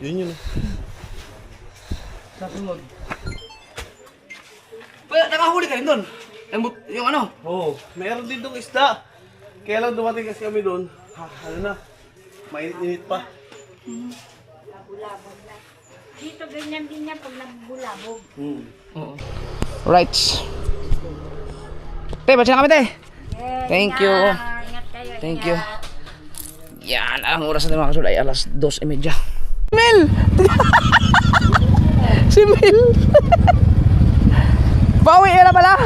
Yun. Sa sunod. Nakahuli ka rin dun? Yung ano? Oo, meron din dong isda. Kaya lang dumating kasi kami doon. Ano na, mainit-init pa. Dito ganyan din yan pag nagbulabog. Right. Te, ba't na kami, te? Thank you. Ingat kayo. Thank you. Yan, ang oras natin mga kasul ay alas 2:30. Mil! Si Mil! Pauwi na pala!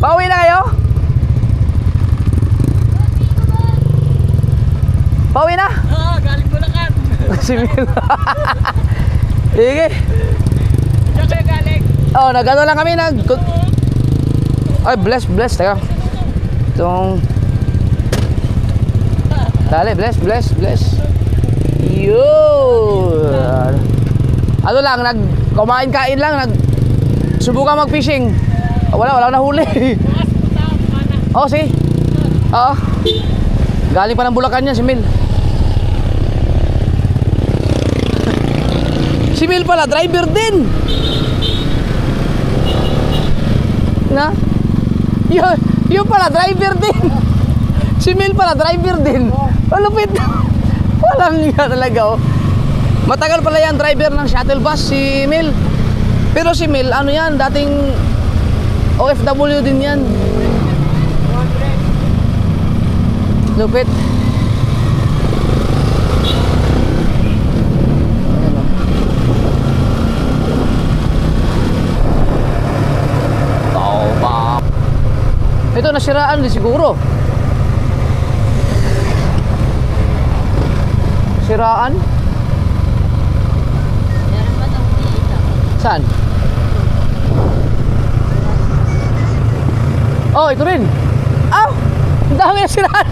Pauwi na kayo? Pauwi na? Oo, galing Bulacan. Si Mil. Sige. Diyan kayo galing. Oh, nag-ano lang kami, Ay, bless. Teka. Itong... Dali, bless. Yun. Ano lang, kumain-kain lang, subukan mag-fishing. Wala nahuli. Oh, sige. Oo. Galing pa ng Bulacan yan, si Mil. Si Mil pala, driver din. Na? Yun pala, driver din. Si Mil pala, driver din. Malupit. Walang nga talaga, oh. Matagal pala yan, driver ng shuttle bus, si Mil. Pero si Mil, ano yan, dating OFW din yan. Lupit. Tauba. Ito, nasiraan din siguro. Siraan? Saan? Oh, ito rin. Aw! Ang dami na siraan.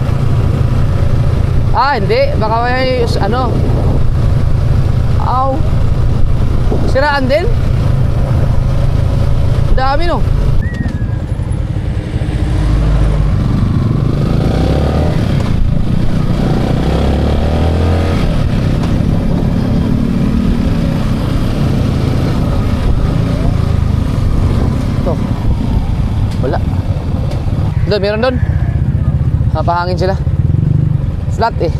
Hindi. Baka may ano. Aw. Siraan din? Ang dami, no? Wala. Doon, meron doon. Napahangin sila. Flat eh.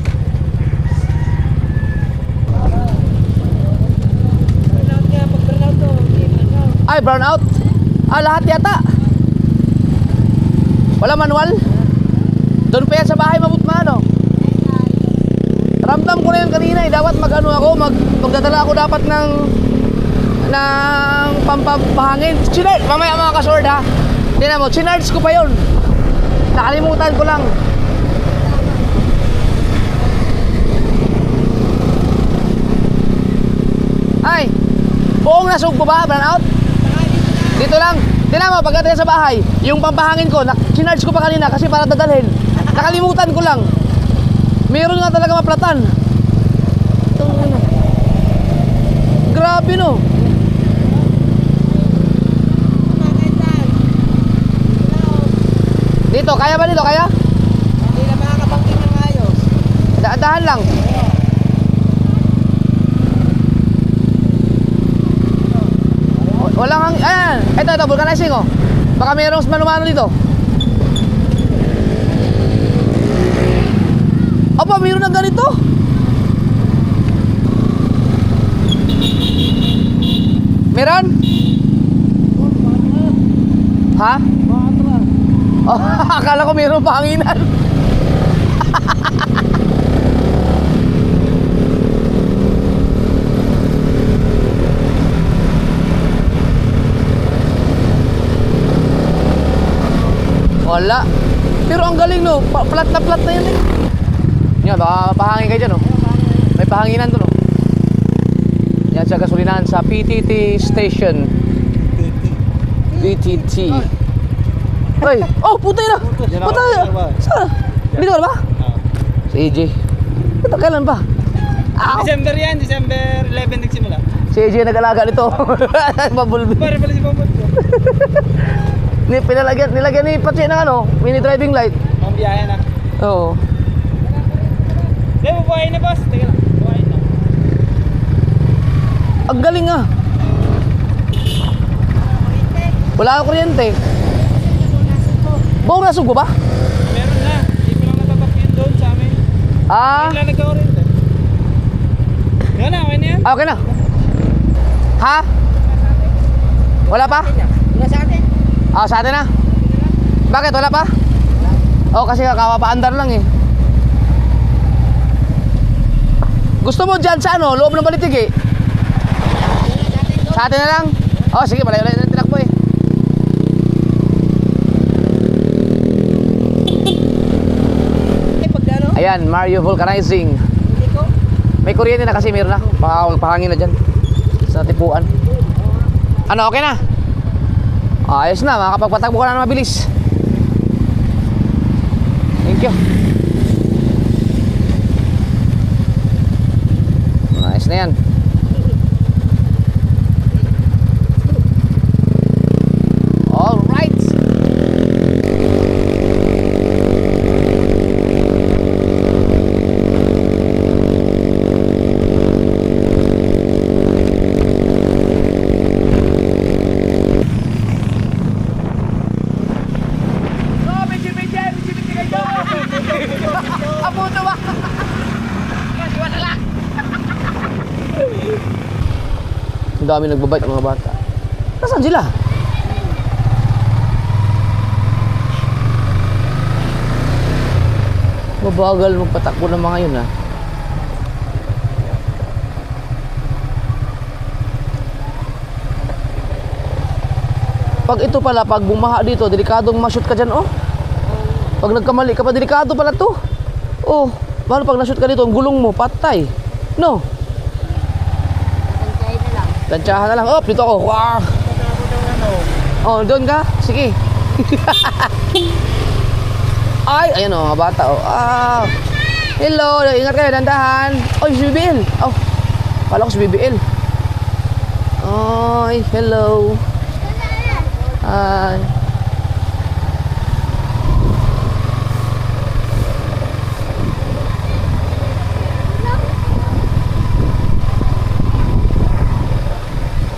Ay, brown out. Lahat yata. Wala manual. Doon pa yan sa bahay mabutmano. Ramdam ko na yan kanina eh. Dapat mag-ano ako, magdadala ako dapat ng pampahangin. Mamaya mga kasord ha. Tingnan mo, chinards ko pa yun. Nakalimutan ko lang. Ay, buong nasugbo ba? Burn out? Dito lang. Tingnan mo, pagdating sa bahay, yung pampahangin ko, chinards ko pa kanina kasi para dadalhin. Nakalimutan ko lang. Meron nga talaga maplatan. Grabe no. Dito, kaya ba dito? Kaya? Hindi na makakapangkin ng ayos. Dahan lang. Walang hang... Ayan. Ito, vulcanizing oh. Baka mayroong manumano dito. Aba, mayroon na ganito. Meron? Ha? Oh, akala ko mayroong panginan. Wala. Pero ang galing no, flat na yun eh. Yan, baka pahangin kayo dyan, no? May pahanginan doon, no? Yan sa gasolinahan sa PTT station. PTT. Ay, oh, putay na! Putay na! Saan? Dito ka na ba? Si AJ. Ito, kailan ba? Ow! December yan, December 11 nagsimula. Si AJ nag-alaga nito. Mabulbi. Para pala si Bambot ko. Nilagyan ni Pachi ng ano, mini driving light. Ang biyahe na. Oo. Hindi, bubuhayin na boss. Teka lang, bubuhayin na. Ang galing ah. Wala akong kuryente. Buong nasugo ba? Meron na. Hindi ko lang natatap yun doon sa amin. Ah, Wala nagka-orient eh. Yan na, okay na yan. okay na. Ha? Wala pa? Wala sa atin. Ah, sa atin na. Bakit? Wala pa? Oo, kasi kakapaandar lang eh. Gusto mo dyan sa ano, loob ng Balitig eh? Sa atin na lang? Oh, sige, malayo-layo na tinakbo eh. Ayan, Mario Vulcanizing. May kuryente na kasi, meron na. Pahangin na dyan. Sa tipuan. Ano, okay na? Ayos na, makakapagpatakbo ka na mabilis. Thank you. Ayos na yan. Alright. Abuto ba? Iwan lang. Ang dami nagbabike mga bata. Nasaan sila? Mabagal magpatakbo ng mga yun, ha? Pag ito pala, pag bumaha dito, delikadong ma-shoot ka dyan, oh. Pag nagkamali ka pa, delikado pala to. Oh, paano pag na-shoot ka dito, ang gulong mo, patay. No? Tansyahan na lang. Oh, dito ako. Wow. Oh, doon ka? Sige. Ay, ayan oh, mga bata oh. Ah. Hello, ingat kayo, dandahan. Oy, si BBL. Oh, kala ko si BBL. Oy, hello. Hi.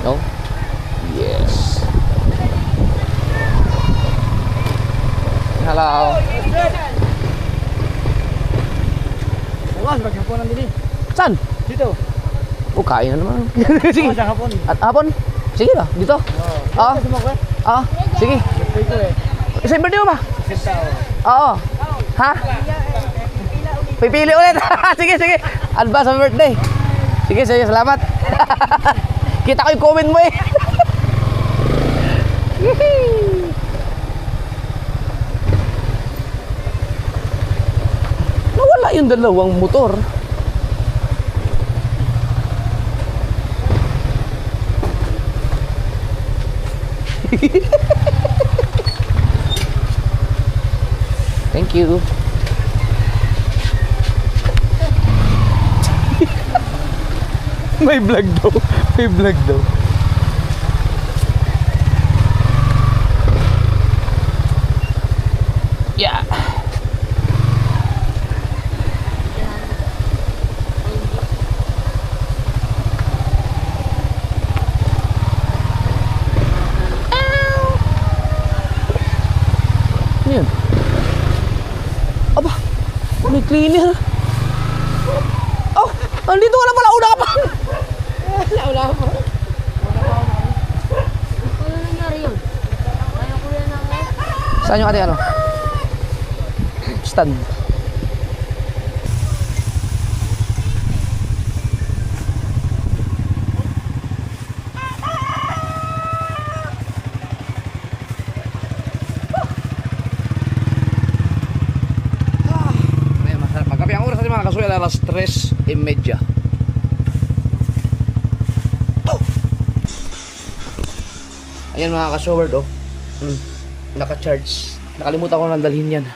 No? Yes. Hello. Bukas, maghaponan din eh. Saan? Dito. Oh, kain na naman. Sige. Sa hapon. At hapon? Sige na, dito. Oo. Oo, sige. Dito eh. Isang birthday mo ba? Sita o. Oo. Ha? Pipili ulit. Sige, sige. Advance on birthday. Sige, sige, salamat. Kita ko yung comment mo eh. Nawala yung dalawang motor. Thank you. May vlog daw. May vlog daw. Yeah. Ano yun? Aba, may cleaner. Oh, andito ka na pala, una ka pa. Wala pa. Ano nangyari yun? Ayaw ko yan ang... Saan yung ating ano? Stand. alas 3:30. Ayan mga ka-showered oh. Naka-charge. Nakalimutan ko nang dalhin yan.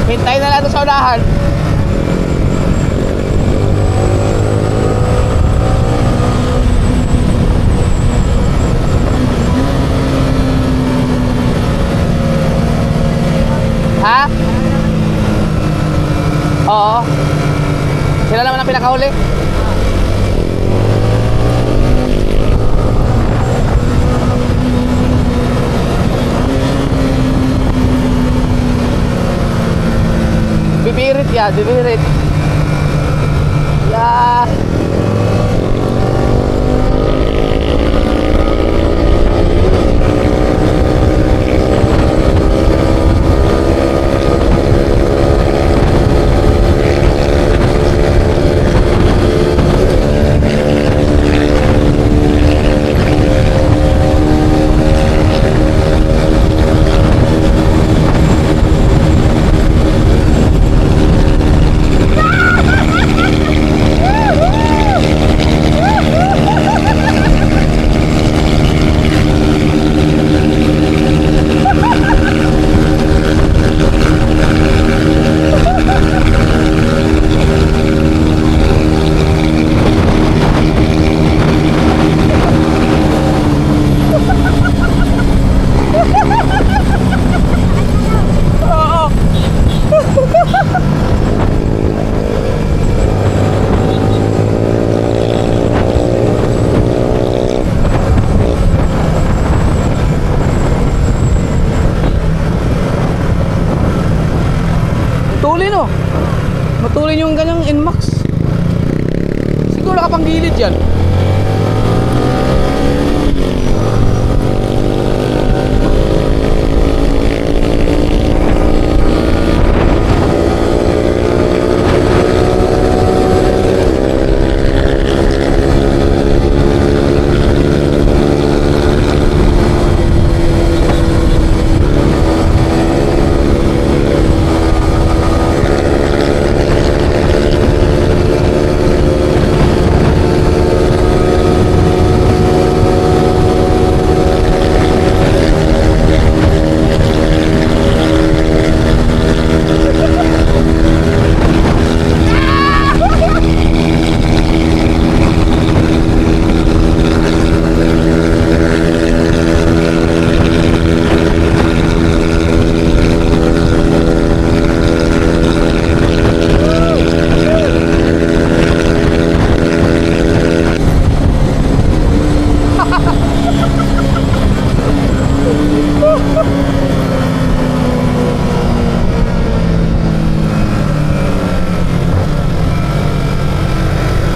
Hintayin na lang ito sa unahan. Ha? Oo. Sila naman ang pinakahuli. Bibirit ya, bibirit. Ya. Matulin oh. Matulin yung kanyang Inmax. Siguro nakapanggilid yan.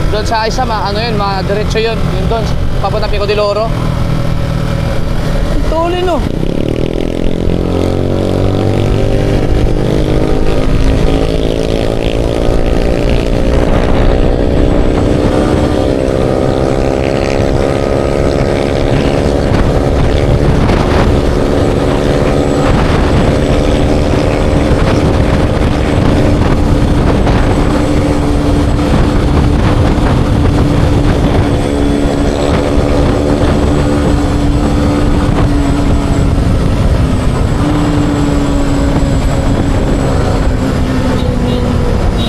Doon sa isa, ano yun, diretso yun. Yun doon, papunta Pico de Loro. Ang tuloy no.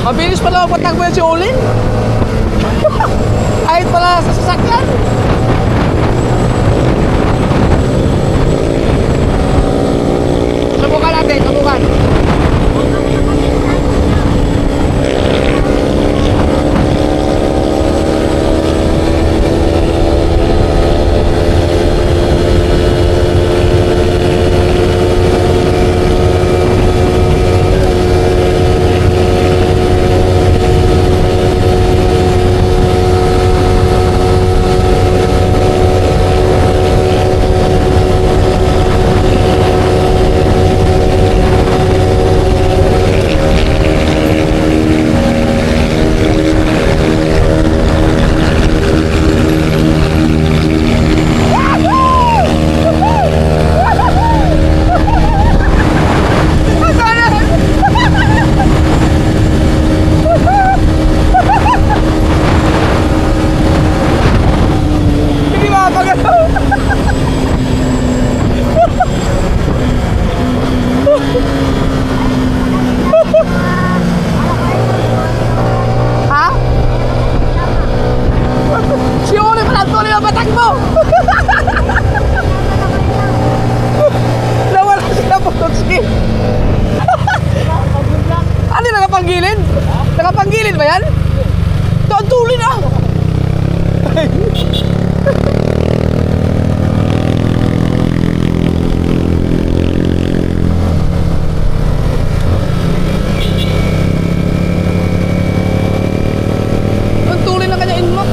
Mabilis pala magpatakbo yan si Olin. Kahit pala sa sasakyan. Subukan natin, subukan. Nakapanggilid ba yan? Ito ang tuloy na. Ang tuloy na kanya Inmax.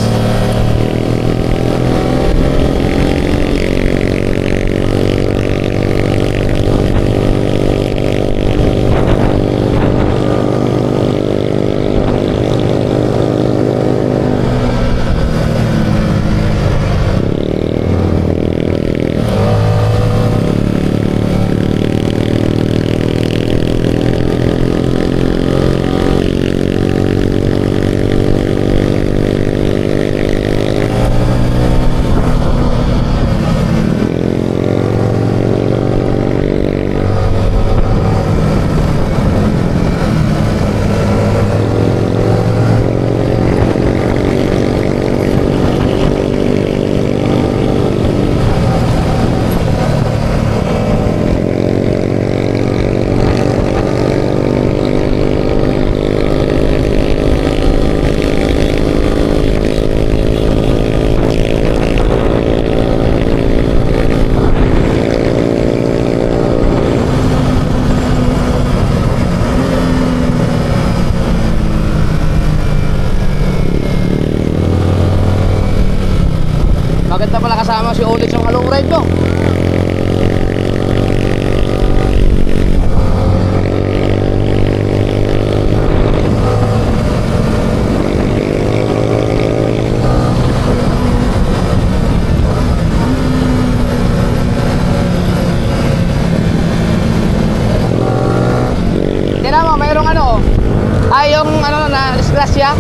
yung ano na disgrasya?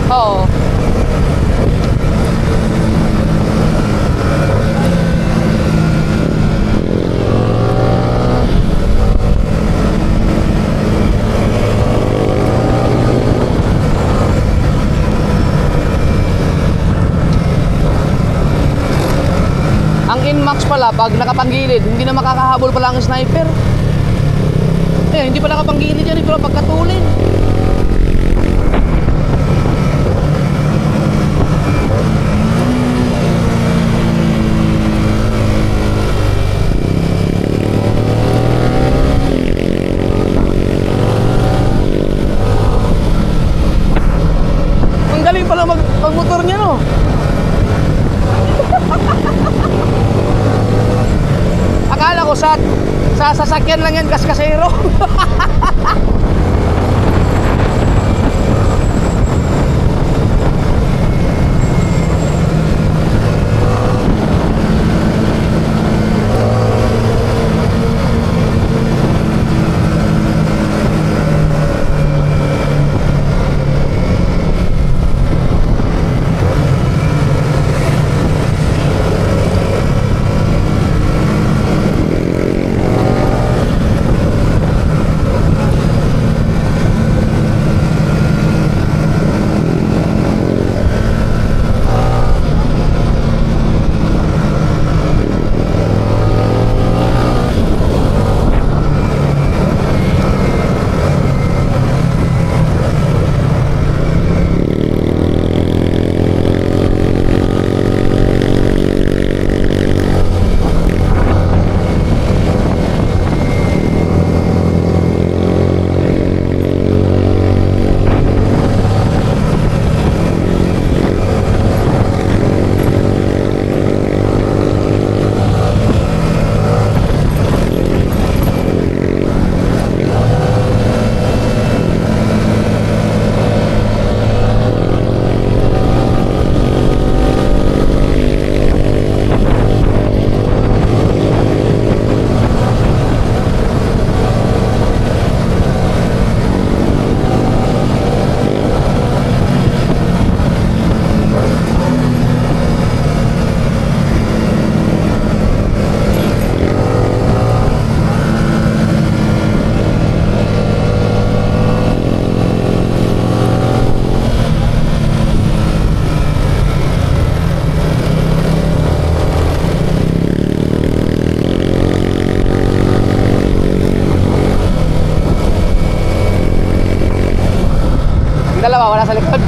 Oo. Ang Inmax pala, pag nakapanggilid, hindi na makakahabol pala ang sniper. Eh, hindi pa nakapanggilid yan, ito lang pagkatulin. Ang galing pala magmotor niya, no? Akala ko sa sasakyan lang yan kaskasero. Dalawa, wala sa likod.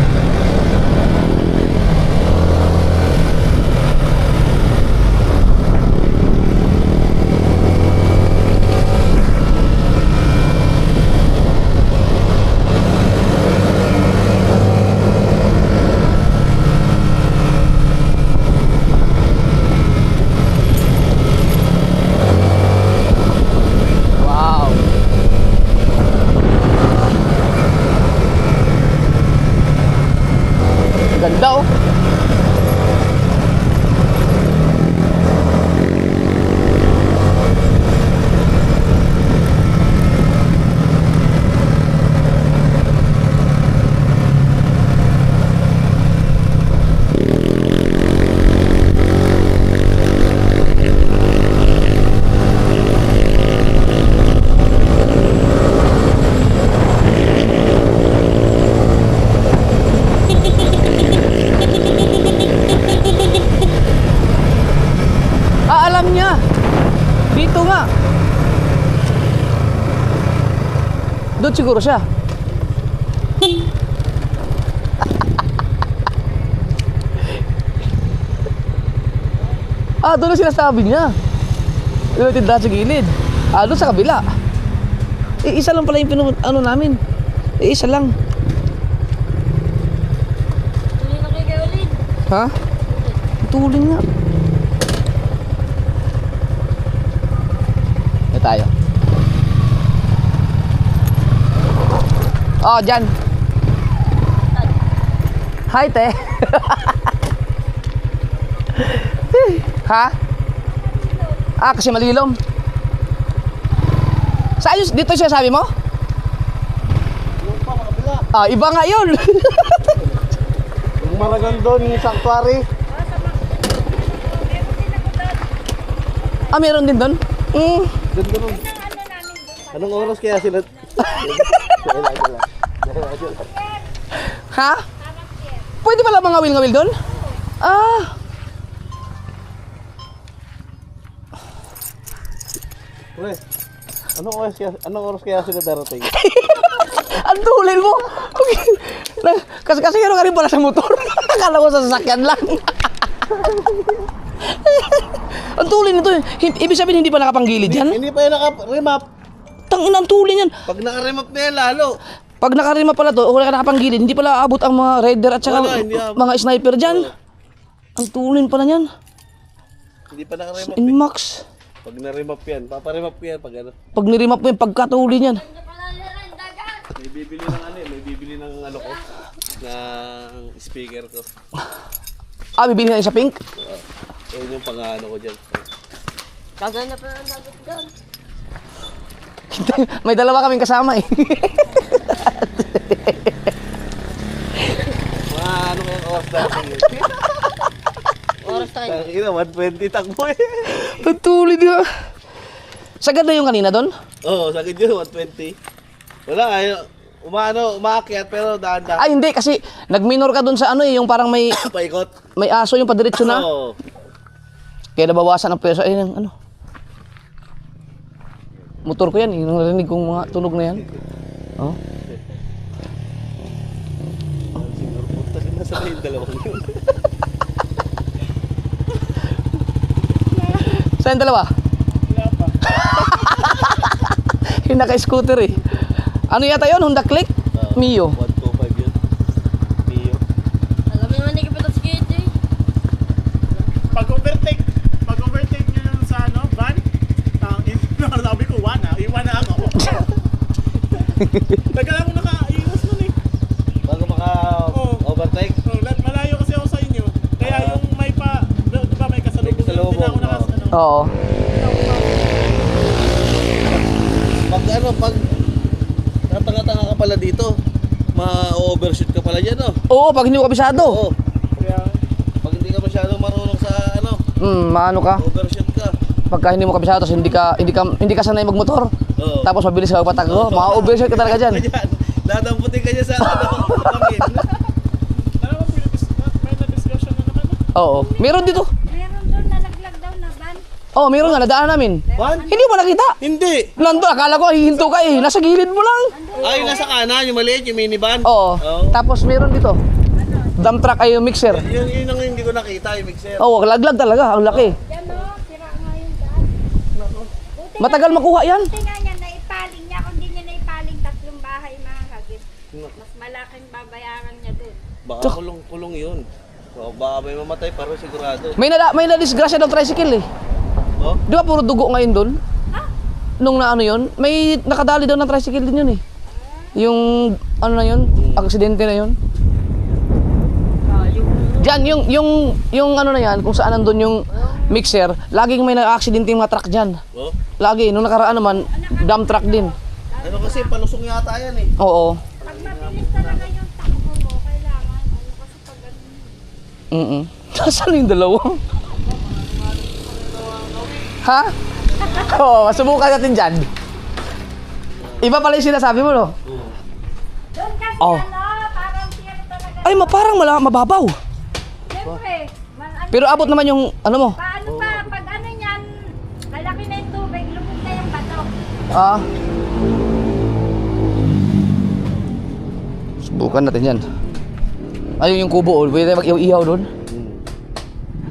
Wow. Ganda oh. Alam niya. Dito nga. Doon siguro siya. Doon na sinasabi niya. Doon na tindahan sa gilid. Doon sa kabila. Isa lang pala yung ano namin. Isa lang. Tuloy na kayo ulit. Ha? Tuloy nga. Tayo. Oh, dyan. Hi, te. Ha? Kasi malilom. Sa ayos, dito siya sabi mo? Ah, iba nga yun. Yung Maragondon Sanctuary. Ah, meron din doon? Ganda nun. Anong oras kaya sila? Ha? Pwede pala mga ngawil-ngawil doon? Ah. Pre, anong oras kaya sila darating? Ang tulin mo. Kasi gano'n ka rin pala sa motor. Akala ko sa sasakyan lang. Ang tulin nito. Ibig sabihin hindi pa nakapanggilid yan? Hindi pa yung naka-remap. Tangina ang tulin yan. Pag naka-remap na yan, lalo. Pag nakarima pala to, o wala ka nakapanggilid, hindi pala abot ang mga rider at saka Wala, hindi abot. mga sniper dyan. Ang tulin pala yan. Hindi pa naka-remap. Inmax. Pag na-remap yan, paparemap yan pag ano. Pag niremap mo yung pagkatulin yan. May bibili ng ano eh, may bibili ng ano ko. Ng speaker ko. Ah, bibili na sa pink? Ayun yung pang-ano ko dyan. Kagana pa ang dagat dyan. May dalawa kaming kasama eh. Mga ano kayang oras natin yun. Oras tayo. Tangina, 120 takbo eh. Ang tulin nga. Sagad na yung kanina doon? Oo, sagad yun, 120. Wala, umaakyat pero dahan-dahan. Ay hindi kasi nagminor ka doon sa ano eh, yung parang may Paikot. aso yung padiretso na. Oo. Kaya nabawasan ang peso. Ay, ano? Motor ko yan, yung narinig kong mga tunog na yan. Oh. Siguro punta din na sa yung dalawang yun. Saan dalawa? Wala pa. Yung naka-scooter eh. Ano yata yun? Honda Click? Mio. 125 yun. Mio. Alam mo naman hindi ka pa si KJ. Pag-overtake nyo yun sa ano, van, sabi ko, iwan na ako. Tagal ako naka-iwas nun eh. Bago maka-overtake. Oh, malayo kasi ako sa inyo. Kaya yung may pa, di ba may kasalubong May kasalubong, yun, din ako naka, oo. ano. Oo. Pag tatanga-tanga ka pala dito, ma-overshoot ka pala dyan, no? Oo, pag hindi mo kabisado. Oo. Kaya, Pag hindi ka masyadong marunong sa ano, Maano ka? overshoot ka. Pagka hindi mo kabisado, tapos hindi ka sanay magmotor. Oo. Tapos mabilis ka magpatakbo, ma-overshot ka talaga dyan. Ayan, dadamputin ka dyan sa ano, pangin. ano ba, may na-discussion na naman. Oo. Meron dito. Meron doon nalaglag daw na van. Oo, meron nga, nadaan namin. Van? Hindi mo nakita. Hindi. Nandun, akala ko hihinto ka eh. Nasa gilid mo lang. Ay, nasa kanan, yung maliit, yung minivan. Oo. Oo. Tapos meron dito. Dump truck ay yung mixer. Yun ang hindi ko nakita, yung mixer. Oo, laglag talaga. Ang laki. Yan o, sira nga yung daan. Buti Matagal makuha yan. buti nga niya, naipaling niya. Kung di niya naipaling, 3 bahay mga kagit. Mas malaking babayaran niya doon. Baka kulong-kulong yun. So, baka may mamatay pero sigurado. May na-disgrasya ng tricycle eh. Oh? Di ba puro dugo ngayon doon? Nung na ano yun, may nakadali daw ng tricycle din yun eh. Yung ano na yun, aksidente na yun. Diyan, yung ano na yan, kung saan nandun yung mixer, laging may na-aksidente yung mga truck dyan. Oh? Lagi, nung nakaraan naman, dump truck din. Ano kasi, palusong yata yan eh. Oo. Pag mabilis talaga yung takbo mo, kailangan, ano kasi pag ano, Nasaan yung dalawa? Ha? Oo, subukan natin dyan. Iba pala yung sinasabi mo, no? doon kasi Oh. parang siya talaga. Ay, parang mababaw. Siyempre, ano, Pero abot naman yung, ano mo? paano pa, pag ano niyan, malaki na yung tubig, lumog na yung bato. Ah. Subukan natin yan. Ayun yung kubo, oh. Pwede mag-ihaw doon.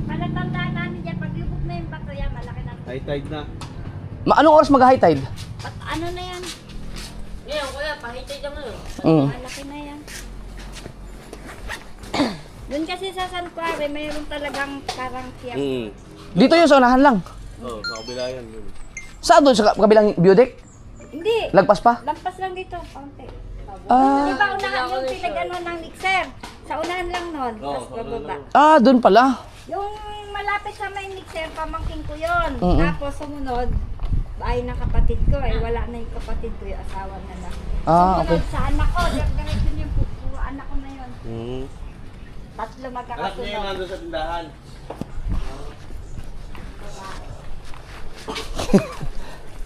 Palatandaan namin yan, pag lumog na yung bato yan, malaki na. High tide na. Anong oras mag-high tide? Ano na yan? Ngayon, kuya, pahitay ka ngayon. Malaki na yan. Doon kasi sa San Juan, mayroon talagang parang siya. Dito yung sa unahan lang. Oo, sa kabila yan. Yun. Saan doon? Sa kabilang biodeck? Hindi. Lagpas pa? Lampas lang dito, konti. Ah. Di ba unahan yung pinag-ano ng mixer? Sa unahan lang nun, tapos bababa. Ah, doon pala. Yung malapit sa may mixer, pamangking ko yun. Mm-mm. Tapos sumunod, bahay ng kapatid ko eh. Wala na yung kapatid ko, yung asawa na lang. Ah, okay. Sumunod sa anak ko, ganito yung puro anak ko na yun. Hmm. Tatlo magkakasunod. nandun sa tindahan.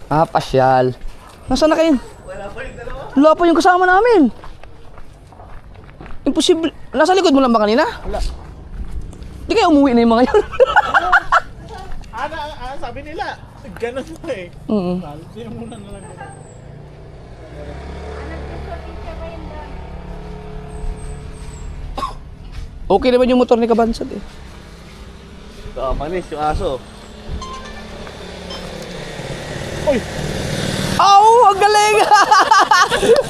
Ah, pasyal. Nasaan na kayo? Wala pa yung kasama namin. Imposible. Nasa likod mo lang ba kanina? Wala. Di kayo umuwi na yung mga yun. Sabi nila, ganun mo eh. Sino muna na lang. Okay naman yung motor ni Kabansad eh. Ito, manis yung aso. Ang galing!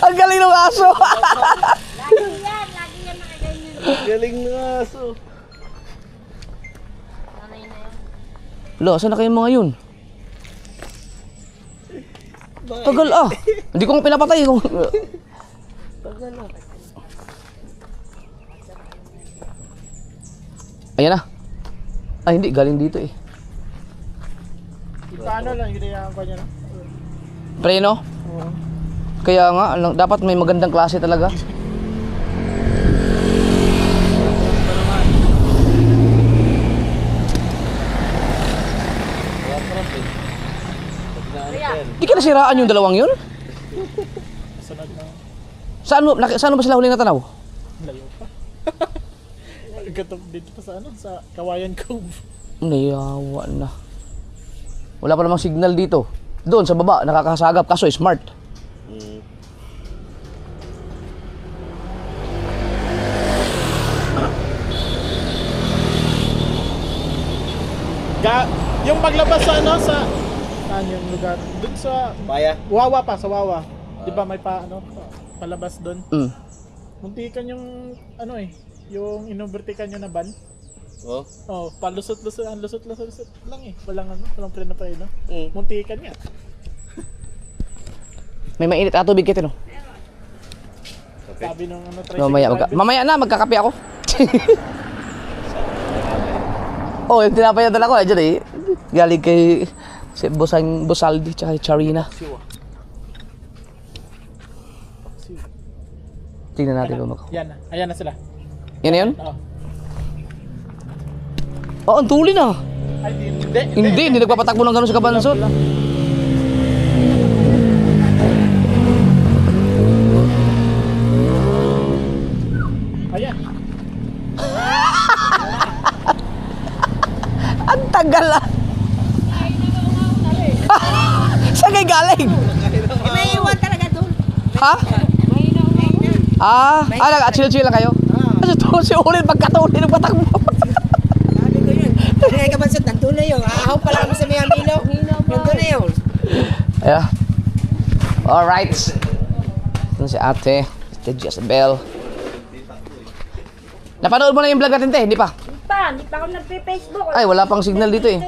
Ang galing ng aso! Lagi yan nakaganyan. Galing ng aso. Lo, saan na kayong mga yun? Tagal ah! Hindi ko nga pinapatay. Tagal na. Ayan na. Ay, hindi. Galing dito eh. Paano lang, ginayaan ko niya na. Preno? Kaya nga, dapat may magandang klase talaga. Di ka nasiraan yung dalawang yun? Sunod na. Saan mo ba sila huling natanaw? Layo pa. Gatong dito pa sa sa Kawayan Cove. Nayawa na. Wala pa namang signal dito. Doon sa baba, nakakasagap kaso smart. Yung paglabas sa saan yung lugar? Doon sa Baya. Wawa pa, sa Wawa. Di ba may palabas doon? Muntikan yung yung inubertikan nyo na van. Oh. Oh, palusot-lusot lang eh. Walang preno. Muntikan nga. May mainit na tubig kito no. Sabi nung tricycle Mamaya na, magkakape ako. Oh, yung tinapay na dala ko, dyan eh. Galing kay si Bosaldi tsaka kay Charina. Tingnan natin kung Yan na. Ayan na sila. Yan na yun? Oo. Oh, ang tuli na. Ay, Hindi nagpapatakbo ng gano'n sa Kabansod. Ayan. Ang tagal ah. Saan kayo galing? May iwan talaga doon. Ha? Chill-chill lang kayo? Kasi to si Ulin pagkatuli ng patakbo. Sabi ko yun. Kaya Kabansod, nandun na yun. Ahaw pala kami sa may Amilo. Nandun na yun. Yeah. Alright. Ito si ate. Si Jezebel. Napanood mo na yung vlog natin, te? Hindi pa? Hindi pa ako nagpe-Facebook. Ay, wala pang signal dito eh.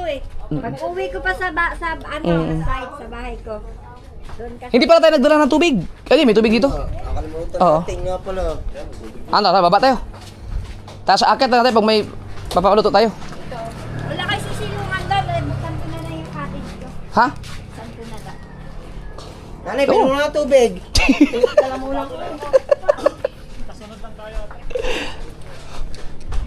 Pag-uwi ko pa sa site, sa bahay ko. Doon kasi. Hindi pala tayo nagdala ng tubig. Kasi may tubig dito. Nakalimutan Oo. natin nga pala. Ano, baba tayo. Tapos akit na tayo pag may papaluto tayo. Wala kayo susilungan doon. Buksan ko na na yung cottage ko. Ha? Buksan ko na lang. Nanay, pinuha na tubig. Tala mo lang.